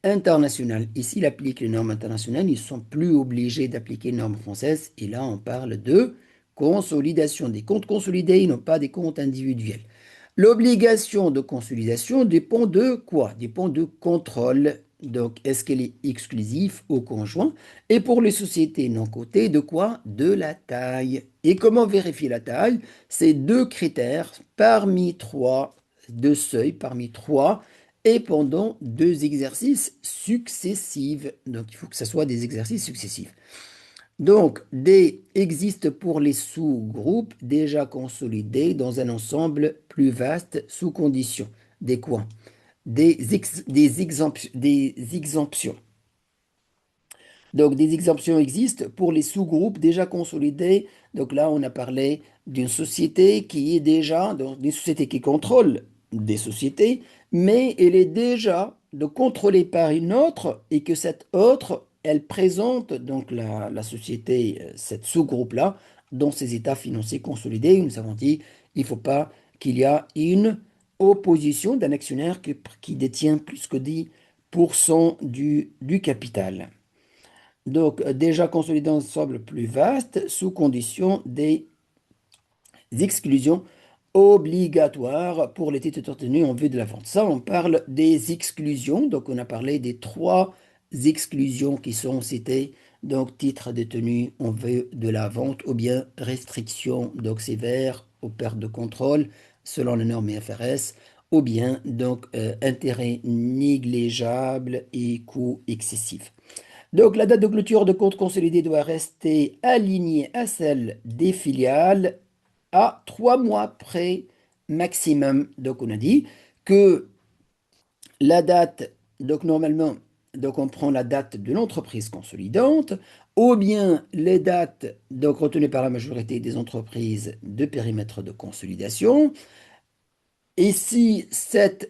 internationales. Et s'ils appliquent les normes internationales, ils ne sont plus obligés d'appliquer les normes françaises. Et là, on parle de consolidation des comptes consolidés et non pas des comptes individuels. L'obligation de consolidation dépend de quoi? Dépend de contrôle. Donc, est-ce qu'elle est exclusive au conjoint? Et pour les sociétés non cotées, de quoi? De la taille. Et comment vérifier la taille? C'est deux critères parmi trois, deux seuils parmi trois, et pendant deux exercices successifs. Donc, il faut que ce soit des exercices successifs. Donc, D existe pour les sous-groupes déjà consolidés dans un ensemble plus vaste sous condition. Des quoi? Des exemptions. Donc, des exemptions existent pour les sous-groupes déjà consolidés. Donc là, on a parlé d'une société qui est déjà, donc des sociétés qui contrôlent des sociétés, mais elle est déjà contrôlée par une autre et que cette autre, elle présente donc la société, cette sous-groupe-là, dans ses états financiers consolidés. Nous avons dit, il ne faut pas qu'il y a une opposition d'un actionnaire qui détient plus que 10% du capital. Donc, déjà consolidé ensemble plus vaste, sous condition des exclusions obligatoires pour les titres tenus en vue de la vente. Ça, on parle des exclusions. Donc, on a parlé des trois exclusions qui sont citées. Donc, titres détenus en vue de la vente ou bien restrictions donc sévères aux pertes de contrôle selon les normes IFRS ou bien donc intérêts négligeables et coûts excessifs. Donc, la date de clôture de compte consolidé doit rester alignée à celle des filiales à 3 mois près maximum. Donc, on a dit que la date, donc normalement, donc on prend la date de l'entreprise consolidante ou bien les dates donc retenues par la majorité des entreprises de périmètre de consolidation. Et si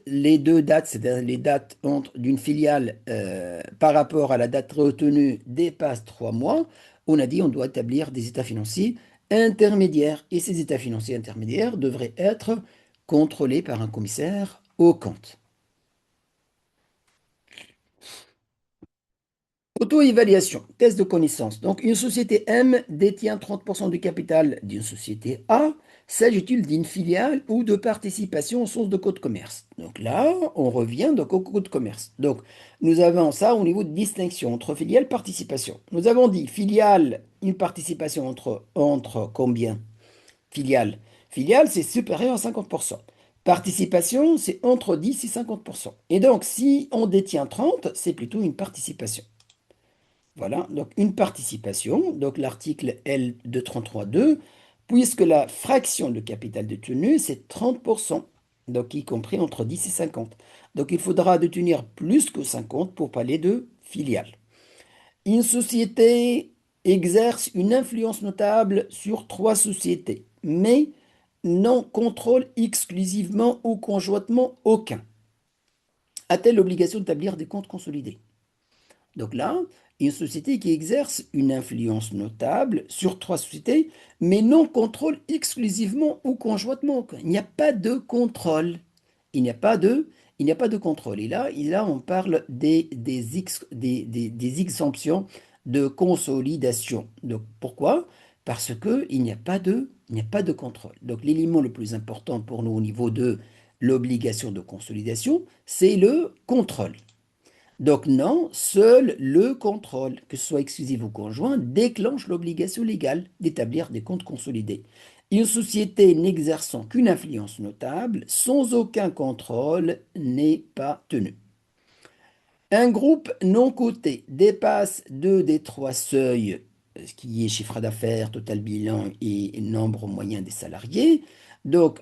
les deux dates, c'est-à-dire les dates d'une filiale par rapport à la date retenue dépassent 3 mois, on a dit on doit établir des états financiers intermédiaires. Et ces états financiers intermédiaires devraient être contrôlés par un commissaire au compte. Auto-évaluation, test de connaissance. Donc, une société M détient 30% du capital d'une société A. S'agit-il d'une filiale ou de participation au sens de code commerce? Donc là, on revient donc au code commerce. Donc, nous avons ça au niveau de distinction entre filiale et participation. Nous avons dit filiale, une participation entre combien? Filiale. Filiale, c'est supérieur à 50%. Participation, c'est entre 10 et 50%. Et donc, si on détient 30, c'est plutôt une participation. Voilà, donc une participation, donc l'article L 233.2, puisque la fraction de capital détenu, c'est 30%, donc y compris entre 10 et 50. Donc il faudra détenir plus que 50 pour parler de filiale. Une société exerce une influence notable sur trois sociétés, mais n'en contrôle exclusivement ou conjointement aucun. A-t-elle l'obligation d'établir des comptes consolidés? Donc là, une société qui exerce une influence notable sur trois sociétés, mais non contrôle exclusivement ou conjointement. Il n'y a pas de contrôle. Il n'y a pas de, il n'y a pas de contrôle. Et là, on parle des exemptions de consolidation. Donc, pourquoi? Parce qu'il n'y a pas de contrôle. Donc, l'élément le plus important pour nous au niveau de l'obligation de consolidation, c'est le contrôle. Donc non, seul le contrôle, que ce soit exclusif ou conjoint, déclenche l'obligation légale d'établir des comptes consolidés. Une société n'exerçant qu'une influence notable, sans aucun contrôle, n'est pas tenue. Un groupe non coté dépasse deux des trois seuils, ce qui est chiffre d'affaires, total bilan et nombre moyen des salariés. Donc,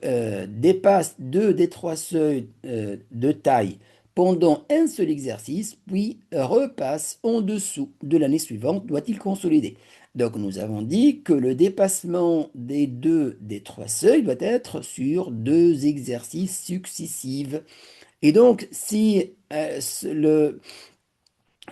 dépasse deux des trois seuils de taille pendant un seul exercice, puis repasse en dessous de l'année suivante, doit-il consolider? Donc, nous avons dit que le dépassement des deux des trois seuils doit être sur deux exercices successifs. Et donc, si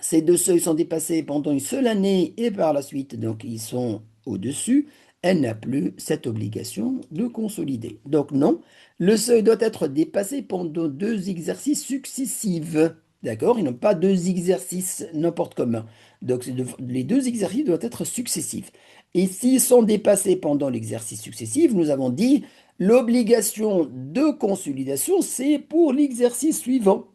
ces deux seuils sont dépassés pendant une seule année et par la suite, donc ils sont au-dessus, elle n'a plus cette obligation de consolider. Donc non, le seuil doit être dépassé pendant deux exercices successifs. D'accord? Ils n'ont pas deux exercices n'importe comment. Donc les deux exercices doivent être successifs. Et s'ils sont dépassés pendant l'exercice successif, nous avons dit l'obligation de consolidation, c'est pour l'exercice suivant.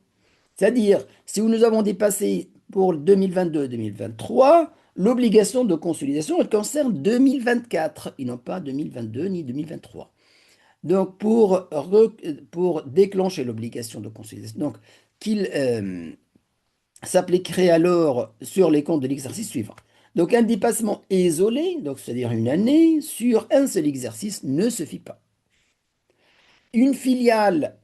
C'est-à-dire, si nous avons dépassé pour 2022-2023, l'obligation de consolidation, elle concerne 2024 et non pas 2022 ni 2023. Donc, pour déclencher l'obligation de consolidation, donc, qu'il s'appliquerait alors sur les comptes de l'exercice suivant. Donc, un dépassement isolé, donc c'est-à-dire une année, sur un seul exercice ne suffit pas. Une filiale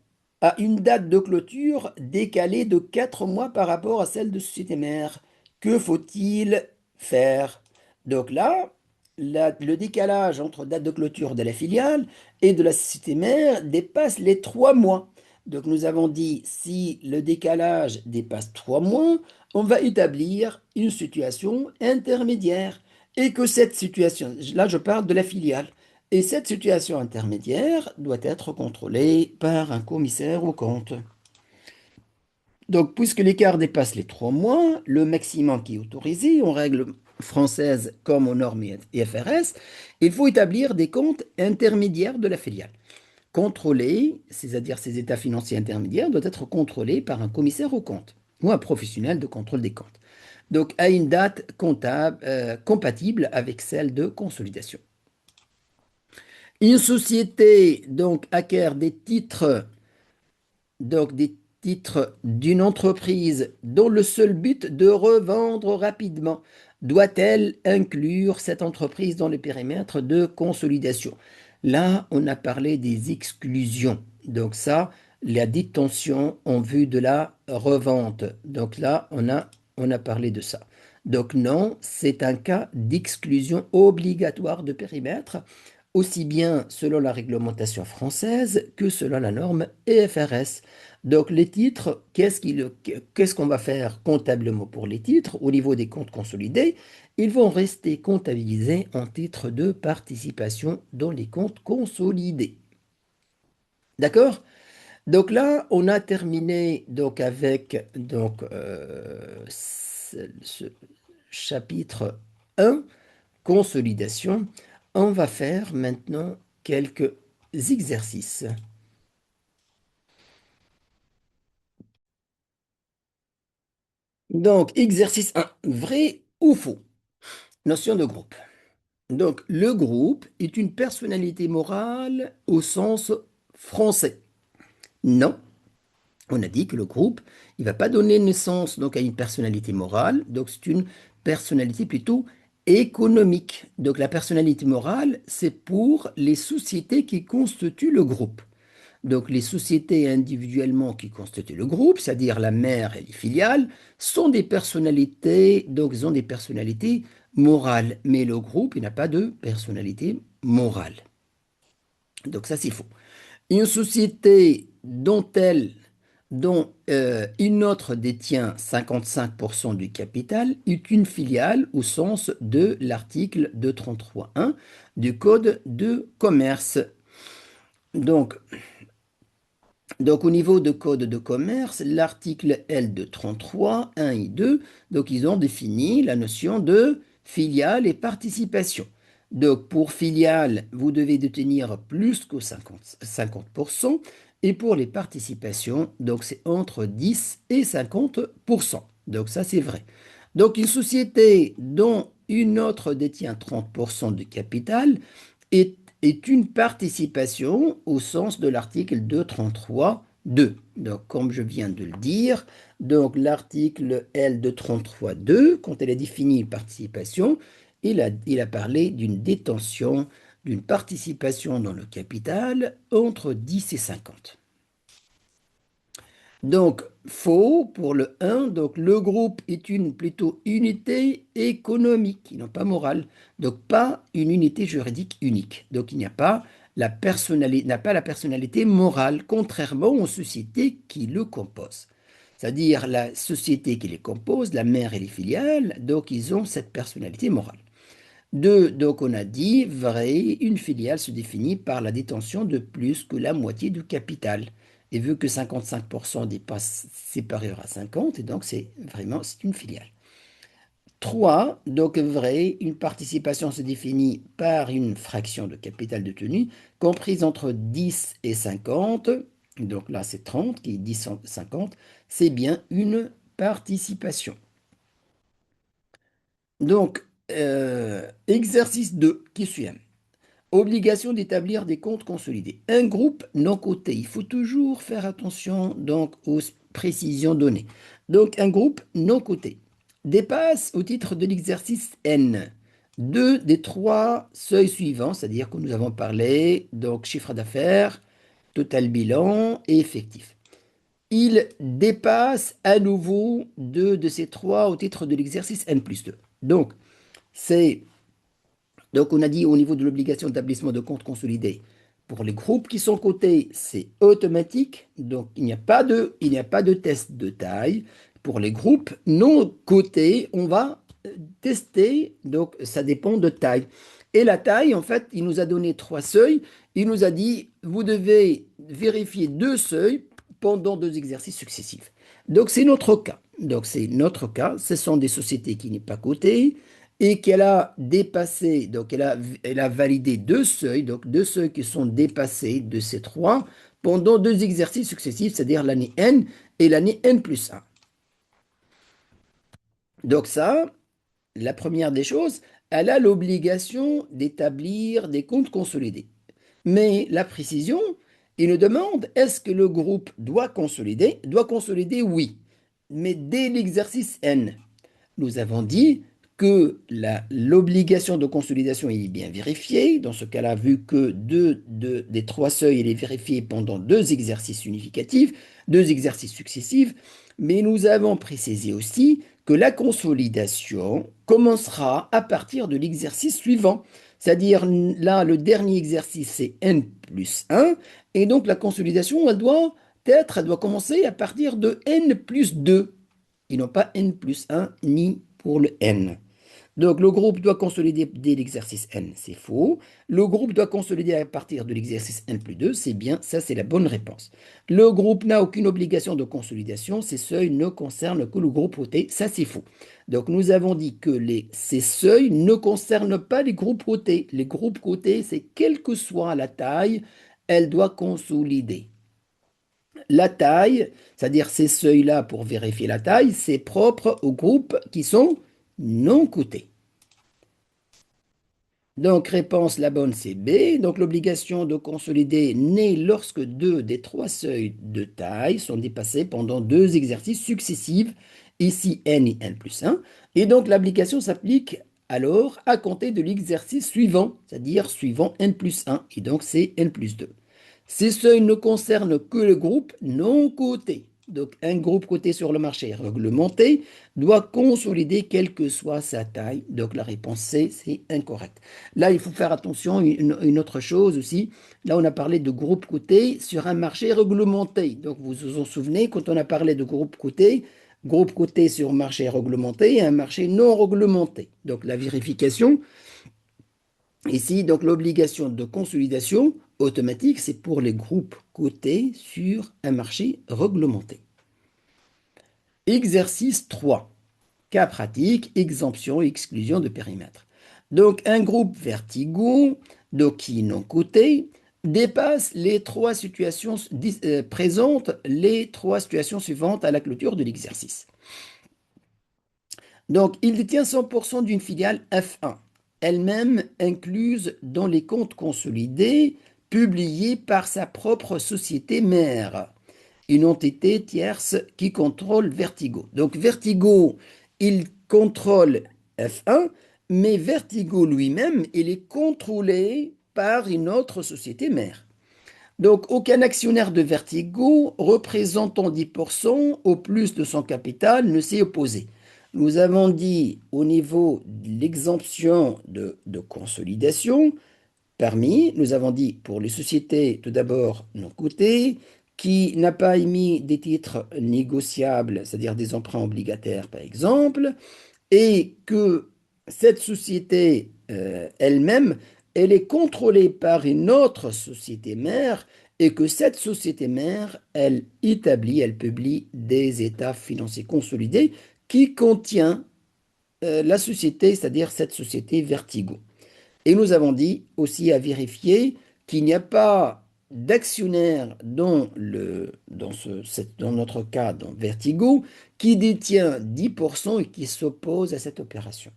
a une date de clôture décalée de 4 mois par rapport à celle de société mère. Que faut-il faire? Donc là, le décalage entre date de clôture de la filiale et de la société mère dépasse les 3 mois. Donc nous avons dit, si le décalage dépasse 3 mois, on va établir une situation intermédiaire. Et que cette situation, là je parle de la filiale, et cette situation intermédiaire doit être contrôlée par un commissaire aux comptes. Donc, puisque l'écart dépasse les 3 mois, le maximum qui est autorisé en règle française comme aux normes IFRS, il faut établir des comptes intermédiaires de la filiale. Contrôlés, c'est-à-dire ces états financiers intermédiaires, doivent être contrôlés par un commissaire aux comptes ou un professionnel de contrôle des comptes. Donc, à une date comptable, compatible avec celle de consolidation. Une société donc acquiert des titres d'une entreprise dont le seul but de revendre rapidement. Doit-elle inclure cette entreprise dans le périmètre de consolidation? Là, on a parlé des exclusions. Donc ça, la détention en vue de la revente. Donc là, on a parlé de ça. Donc non, c'est un cas d'exclusion obligatoire de périmètre aussi bien selon la réglementation française que selon la norme EFRS. Donc les titres, qu'est-ce qu'on va faire comptablement pour les titres au niveau des comptes consolidés? Ils vont rester comptabilisés en titres de participation dans les comptes consolidés. D'accord? Donc là, on a terminé donc avec ce chapitre 1 consolidation. On va faire maintenant quelques exercices. Donc, exercice 1, vrai ou faux? Notion de groupe. Donc, le groupe est une personnalité morale au sens français. Non, on a dit que le groupe, il ne va pas donner naissance donc à une personnalité morale, donc c'est une personnalité plutôt économique. Donc, la personnalité morale, c'est pour les sociétés qui constituent le groupe. Donc, les sociétés individuellement qui constituent le groupe, c'est-à-dire la mère et les filiales, sont des personnalités, donc ils ont des personnalités morales. Mais le groupe, il n'a pas de personnalité morale. Donc, ça, c'est faux. Une société dont elle dont une autre détient 55% du capital est une filiale au sens de l'article 233.1 du Code de commerce. Donc, donc, au niveau de code de commerce, l'article L de 33, 1 et 2, donc ils ont défini la notion de filiale et participation. Donc, pour filiale, vous devez détenir plus que 50%, et pour les participations, donc c'est entre 10 et 50%. Donc, ça, c'est vrai. Donc, une société dont une autre détient 30% du capital est est une participation au sens de l'article 233.2. Donc, comme je viens de le dire, donc l'article L 233.2, quand elle a défini une participation, il a parlé d'une détention, d'une participation dans le capital entre 10 et 50. Donc, faux pour le 1. Donc, le groupe est une plutôt unité économique, non pas morale. Donc, pas une unité juridique unique. Donc, il n'y a pas n'a pas la personnalité morale, contrairement aux sociétés qui le composent. C'est-à-dire la société qui les compose, la mère et les filiales, donc ils ont cette personnalité morale. Deux, donc on a dit, vrai, une filiale se définit par la détention de plus que la moitié du capital. Et vu que 55% dépasse supérieur à 50, et donc c'est une filiale. Trois, donc vrai, une participation se définit par une fraction de capital détenu comprise entre 10 et 50. Donc là c'est 30 qui est 10 50, c'est bien une participation. Donc, exercice 2 qui suit. Obligation d'établir des comptes consolidés. Un groupe non coté. Il faut toujours faire attention donc aux précisions données. Donc un groupe non coté dépasse au titre de l'exercice N deux des trois seuils suivants, c'est-à-dire que nous avons parlé, donc chiffre d'affaires, total bilan et effectif. Il dépasse à nouveau deux de ces trois au titre de l'exercice N plus 2. C'est donc, on a dit au niveau de l'obligation d'établissement de compte consolidé, pour les groupes qui sont cotés, c'est automatique. Donc, il n'y a pas de test de taille. Pour les groupes non cotés, on va tester. Donc, ça dépend de taille. Et la taille, en fait, il nous a donné trois seuils. Il nous a dit, vous devez vérifier deux seuils pendant deux exercices successifs. Donc, c'est notre cas. Donc, c'est notre cas. Ce sont des sociétés qui n'est pas cotées et qu'elle a dépassé, donc elle a validé deux seuils, donc deux seuils qui sont dépassés de ces trois pendant deux exercices successifs, c'est-à-dire l'année N et l'année N plus 1. Donc ça, la première des choses, elle a l'obligation d'établir des comptes consolidés. Mais la précision, il nous demande, est-ce que le groupe doit consolider? Doit consolider, oui, mais dès l'exercice N. Nous avons dit que l'obligation de consolidation est bien vérifiée. Dans ce cas-là, vu que des trois seuils, il est vérifié pendant deux exercices unificatifs, deux exercices successifs, mais nous avons précisé aussi que la consolidation commencera à partir de l'exercice suivant. C'est-à-dire, là, le dernier exercice, c'est N plus 1, et donc la consolidation, elle doit commencer à partir de N plus 2 et non pas N plus 1 ni pour le N. Donc le groupe doit consolider dès l'exercice N, c'est faux. Le groupe doit consolider à partir de l'exercice N plus 2, c'est bien, ça c'est la bonne réponse. Le groupe n'a aucune obligation de consolidation, ces seuils ne concernent que le groupe coté, ça c'est faux. Donc nous avons dit que ces seuils ne concernent pas les groupes cotés. Les groupes cotés, c'est quelle que soit la taille, elle doit consolider. La taille, c'est-à-dire ces seuils-là pour vérifier la taille, c'est propre aux groupes qui sont non cotés. Donc, réponse la bonne, c'est B. Donc, l'obligation de consolider naît lorsque deux des trois seuils de taille sont dépassés pendant deux exercices successifs, ici N et N plus 1. Et donc, l'application s'applique alors à compter de l'exercice suivant, c'est-à-dire suivant N plus 1. Et donc, c'est N plus 2. Ces seuils ne concernent que le groupe non coté. donc un groupe coté sur le marché réglementé, doit consolider quelle que soit sa taille. Donc la réponse C, c'est incorrect. Là, il faut faire attention, une autre chose aussi. Là, on a parlé de groupe coté sur un marché réglementé. Donc vous vous en souvenez, quand on a parlé de groupe coté sur marché réglementé et un marché non réglementé. Donc la vérification. Ici, donc l'obligation de consolidation automatique, c'est pour les groupes cotés sur un marché réglementé. Exercice 3. Cas pratique, exemption et exclusion de périmètre. Donc un groupe Vertigo, donc qui non coté, dépasse les trois situations, présente les trois situations suivantes à la clôture de l'exercice. Donc, il détient 100% d'une filiale F1, elle-même incluse dans les comptes consolidés publiés par sa propre société mère, une entité tierce qui contrôle Vertigo. Donc, Vertigo, il contrôle F1, mais Vertigo lui-même, il est contrôlé par une autre société mère. Donc, aucun actionnaire de Vertigo représentant 10% au plus de son capital ne s'est opposé. Nous avons dit au niveau de l'exemption de consolidation, nous avons dit pour les sociétés tout d'abord non cotées, qui n'a pas émis des titres négociables, c'est-à-dire des emprunts obligataires par exemple, et que cette société elle-même, elle est contrôlée par une autre société mère et que cette société mère, elle établit, elle publie des états financiers consolidés qui contient la société, c'est-à-dire cette société Vertigo. Et nous avons dit aussi à vérifier qu'il n'y a pas d'actionnaire dans notre cas, dans Vertigo, qui détient 10% et qui s'oppose à cette opération.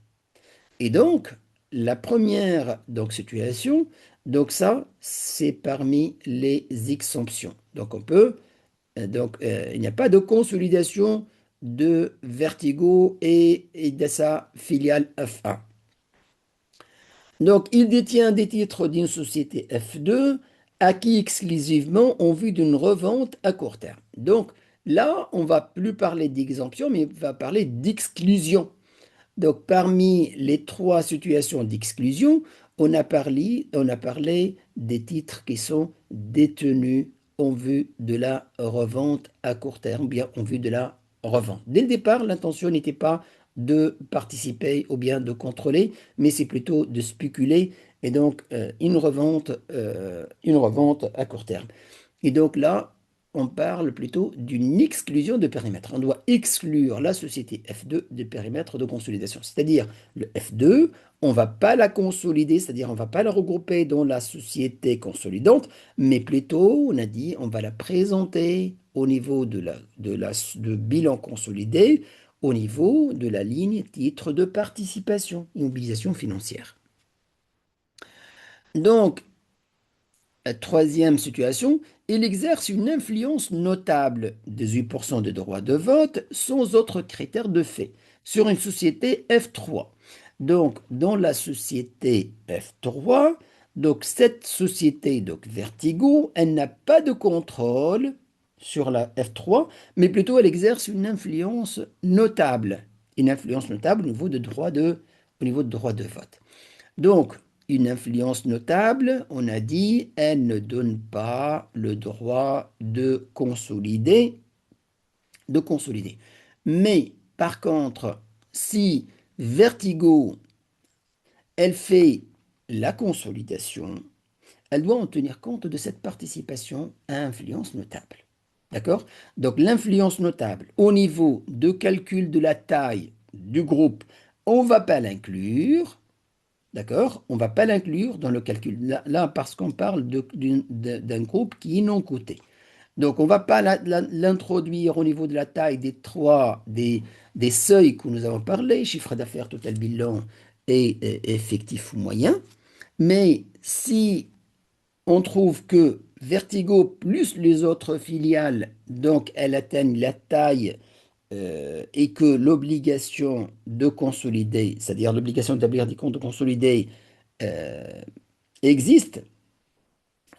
Et donc, la première situation, donc ça, c'est parmi les exemptions. Donc on peut, il n'y a pas de consolidation de Vertigo et de sa filiale F1. Donc, il détient des titres d'une société F2 acquis exclusivement en vue d'une revente à court terme. Donc, là, on va plus parler d'exemption, mais on va parler d'exclusion. Donc, parmi les trois situations d'exclusion, on a parlé des titres qui sont détenus en vue de la revente à court terme, ou bien en vue de la revente. Dès le départ, l'intention n'était pas de participer ou bien de contrôler, mais c'est plutôt de spéculer et donc une revente à court terme. Et donc là, on parle plutôt d'une exclusion de périmètre. On doit exclure la société F2 du périmètre de consolidation. C'est-à-dire, le F2, on ne va pas la consolider, c'est-à-dire on ne va pas la regrouper dans la société consolidante, mais plutôt, on a dit, on va la présenter au niveau de bilan consolidé, au niveau de la ligne titre de participation, immobilisation financière. Donc, troisième situation, il exerce une influence notable, 18% de droits de vote, sans autre critère de fait, sur une société F3. Donc, dans la société F3, donc cette société, donc Vertigo, elle n'a pas de contrôle sur la F3, mais plutôt elle exerce une influence notable. Une influence notable au niveau de droit de vote. Donc, une influence notable, on a dit, elle ne donne pas le droit de consolider. Mais par contre, si Vertigo, elle fait la consolidation, elle doit en tenir compte de cette participation à influence notable. D'accord? Donc l'influence notable au niveau de calcul de la taille du groupe, on ne va pas l'inclure. D'accord? On ne va pas l'inclure dans le calcul. Là, parce qu'on parle d'un groupe qui est non coté. Donc, on ne va pas l'introduire au niveau de la taille des seuils que nous avons parlé, chiffre d'affaires, total bilan et effectif ou moyen. Mais si on trouve que Vertigo plus les autres filiales, donc elles atteignent la taille et que l'obligation de consolider, c'est-à-dire l'obligation d'établir des comptes consolidés, euh, existe,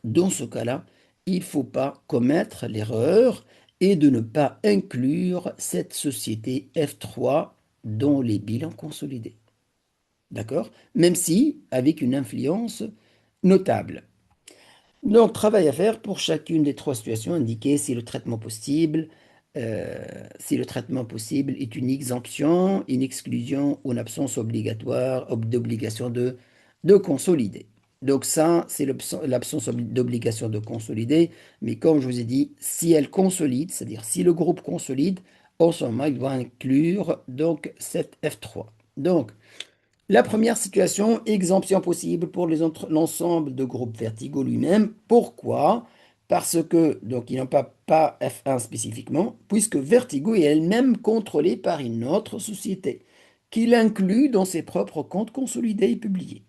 dans ce cas-là, il ne faut pas commettre l'erreur et de ne pas inclure cette société F3 dans les bilans consolidés. D'accord? Même si avec une influence notable. Donc, travail à faire pour chacune des trois situations, indiquer euh, si le traitement possible est une exemption, une exclusion ou une absence obligatoire, d'obligation de consolider. Donc ça, c'est l'absence d'obligation de consolider, mais comme je vous ai dit, si elle consolide, c'est-à-dire si le groupe consolide, en ce moment, il doit inclure donc cette F3. Donc, la première situation, exemption possible pour l'ensemble de groupe Vertigo lui-même. Pourquoi? Parce que, donc, il n'y a pas F1 spécifiquement, puisque Vertigo est elle-même contrôlée par une autre société, qui l'inclut dans ses propres comptes consolidés et publiés,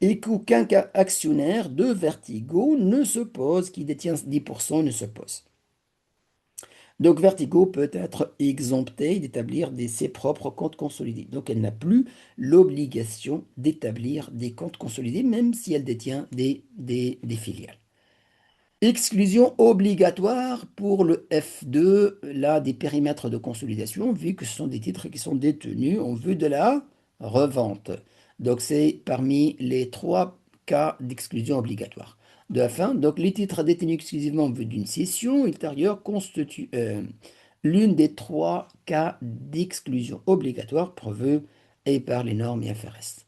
et qu'aucun actionnaire de Vertigo ne se pose, qui détient 10% ne se pose. Donc Vertigo peut être exemptée d'établir ses propres comptes consolidés. Donc elle n'a plus l'obligation d'établir des comptes consolidés, même si elle détient des filiales. Exclusion obligatoire pour le F2, là, des périmètres de consolidation, vu que ce sont des titres qui sont détenus en vue de la revente. Donc, c'est parmi les trois cas d'exclusion obligatoire. De la fin, donc les titres détenus exclusivement en vue d'une cession ultérieure constituent l'une des trois cas d'exclusion obligatoire prévus et par les normes IFRS.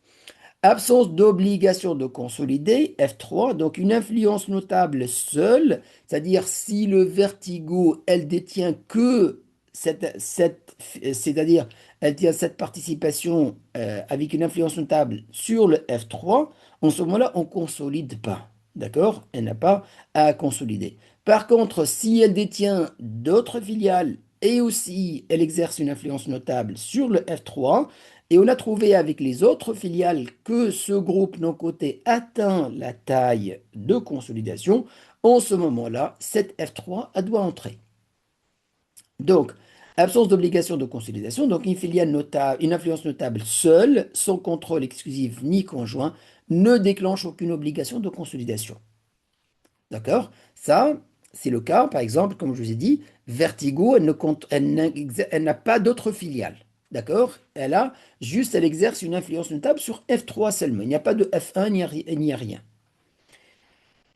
Absence d'obligation de consolider, F3, donc une influence notable seule, c'est-à-dire si le Vertigo, elle détient que c'est-à-dire elle tient cette participation avec une influence notable sur le F3, en ce moment-là, on ne consolide pas. D'accord? Elle n'a pas à consolider. Par contre, si elle détient d'autres filiales et aussi elle exerce une influence notable sur le F3, et on a trouvé avec les autres filiales que ce groupe non coté atteint la taille de consolidation. En ce moment-là, cette F3 elle doit entrer. Donc, absence d'obligation de consolidation, donc une filiale notable, une influence notable seule, sans contrôle exclusif ni conjoint, ne déclenche aucune obligation de consolidation. D'accord? Ça, c'est le cas, par exemple, comme je vous ai dit, Vertigo, elle n'a pas d'autres filiales. D'accord? Elle exerce une influence notable sur F3 seulement. Il n'y a pas de F1 ni rien.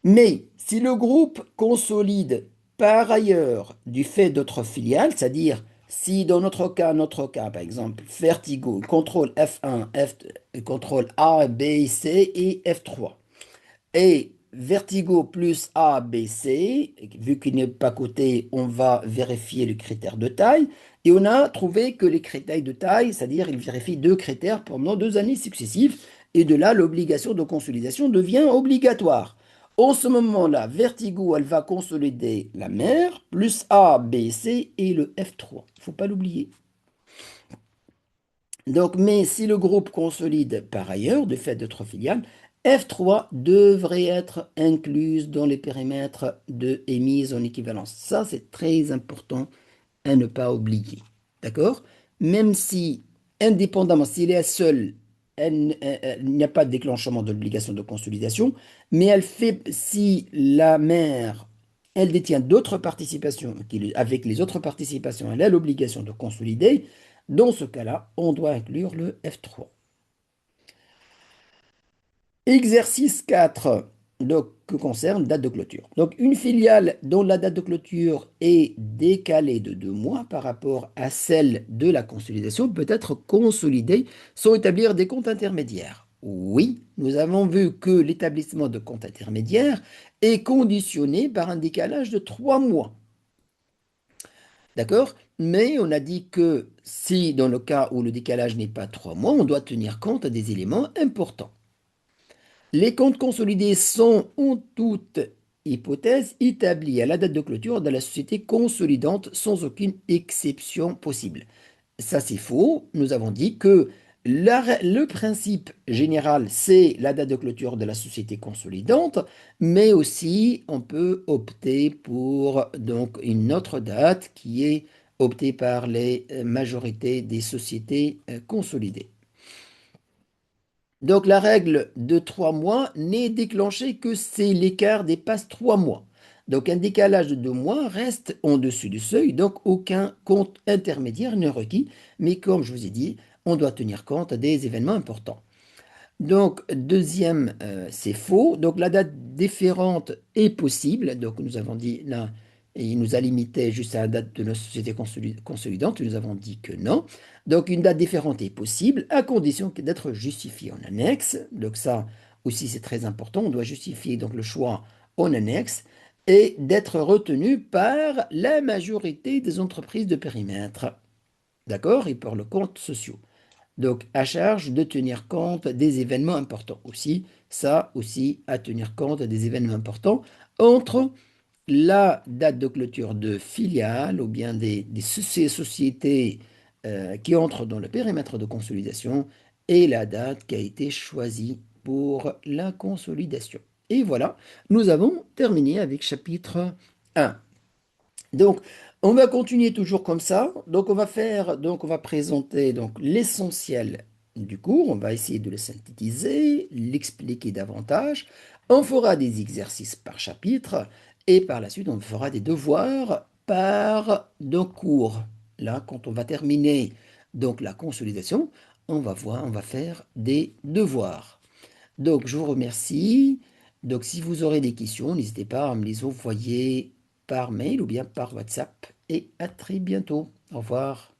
Mais si le groupe consolide par ailleurs du fait d'autres filiales, c'est-à-dire si dans notre cas, par exemple, Vertigo contrôle F1, contrôle A, B, C et F3. Et Vertigo plus A, B, C, vu qu'il n'est pas coté, on va vérifier le critère de taille. Et on a trouvé que les critères de taille, c'est-à-dire il vérifie deux critères pendant 2 années successives. Et de là, l'obligation de consolidation devient obligatoire. En ce moment-là, Vertigo, elle va consolider la mère, plus A, B, C et le F3. Il ne faut pas l'oublier. Donc, mais si le groupe consolide par ailleurs, du fait d'autres filiales, F3 devrait être incluse dans les périmètres de émise en équivalence. Ça, c'est très important à ne pas oublier. D'accord? Même si, indépendamment, s'il est seul, il n'y a pas de déclenchement de l'obligation de consolidation, mais elle fait, si la mère, elle détient d'autres participations, avec les autres participations, elle a l'obligation de consolider, dans ce cas-là, on doit inclure le F3. Exercice 4, donc, que concerne date de clôture. Donc, une filiale dont la date de clôture est décalée de 2 mois par rapport à celle de la consolidation peut être consolidée sans établir des comptes intermédiaires. Oui, nous avons vu que l'établissement de comptes intermédiaires est conditionné par un décalage de 3 mois. D'accord? Mais on a dit que si, dans le cas où le décalage n'est pas 3 mois, on doit tenir compte des éléments importants. Les comptes consolidés sont en toute hypothèse établis à la date de clôture de la société consolidante sans aucune exception possible. Ça, c'est faux. Nous avons dit que le principe général, c'est la date de clôture de la société consolidante, mais aussi on peut opter pour donc une autre date qui est optée par les majorités des sociétés consolidées. Donc la règle de 3 mois n'est déclenchée que si l'écart dépasse 3 mois. Donc un décalage de 2 mois reste en dessus du seuil, donc aucun compte intermédiaire n'est requis. Mais comme je vous ai dit, on doit tenir compte des événements importants. Donc, deuxième, c'est faux. Donc, la date différente est possible. Donc, nous avons dit là, et il nous a limité juste à la date de notre société consolidante. Nous avons dit que non. Donc, une date différente est possible à condition d'être justifiée en annexe. Donc, ça aussi, c'est très important. On doit justifier donc le choix en annexe et d'être retenu par la majorité des entreprises de périmètre. D'accord? Et par le compte social. Donc, à charge de tenir compte des événements importants aussi. Ça aussi, à tenir compte des événements importants entre la date de clôture de filiale ou bien ces sociétés qui entrent dans le périmètre de consolidation et la date qui a été choisie pour la consolidation. Et voilà, nous avons terminé avec chapitre 1. Donc, on va continuer toujours comme ça. Donc, on va présenter donc l'essentiel du cours. On va essayer de le synthétiser, l'expliquer davantage. On fera des exercices par chapitre et par la suite, on fera des devoirs par cours. Là, quand on va terminer donc la consolidation, on va faire des devoirs. Donc, je vous remercie. Donc, si vous aurez des questions, n'hésitez pas à me les envoyer par mail ou bien par WhatsApp. Et à très bientôt. Au revoir.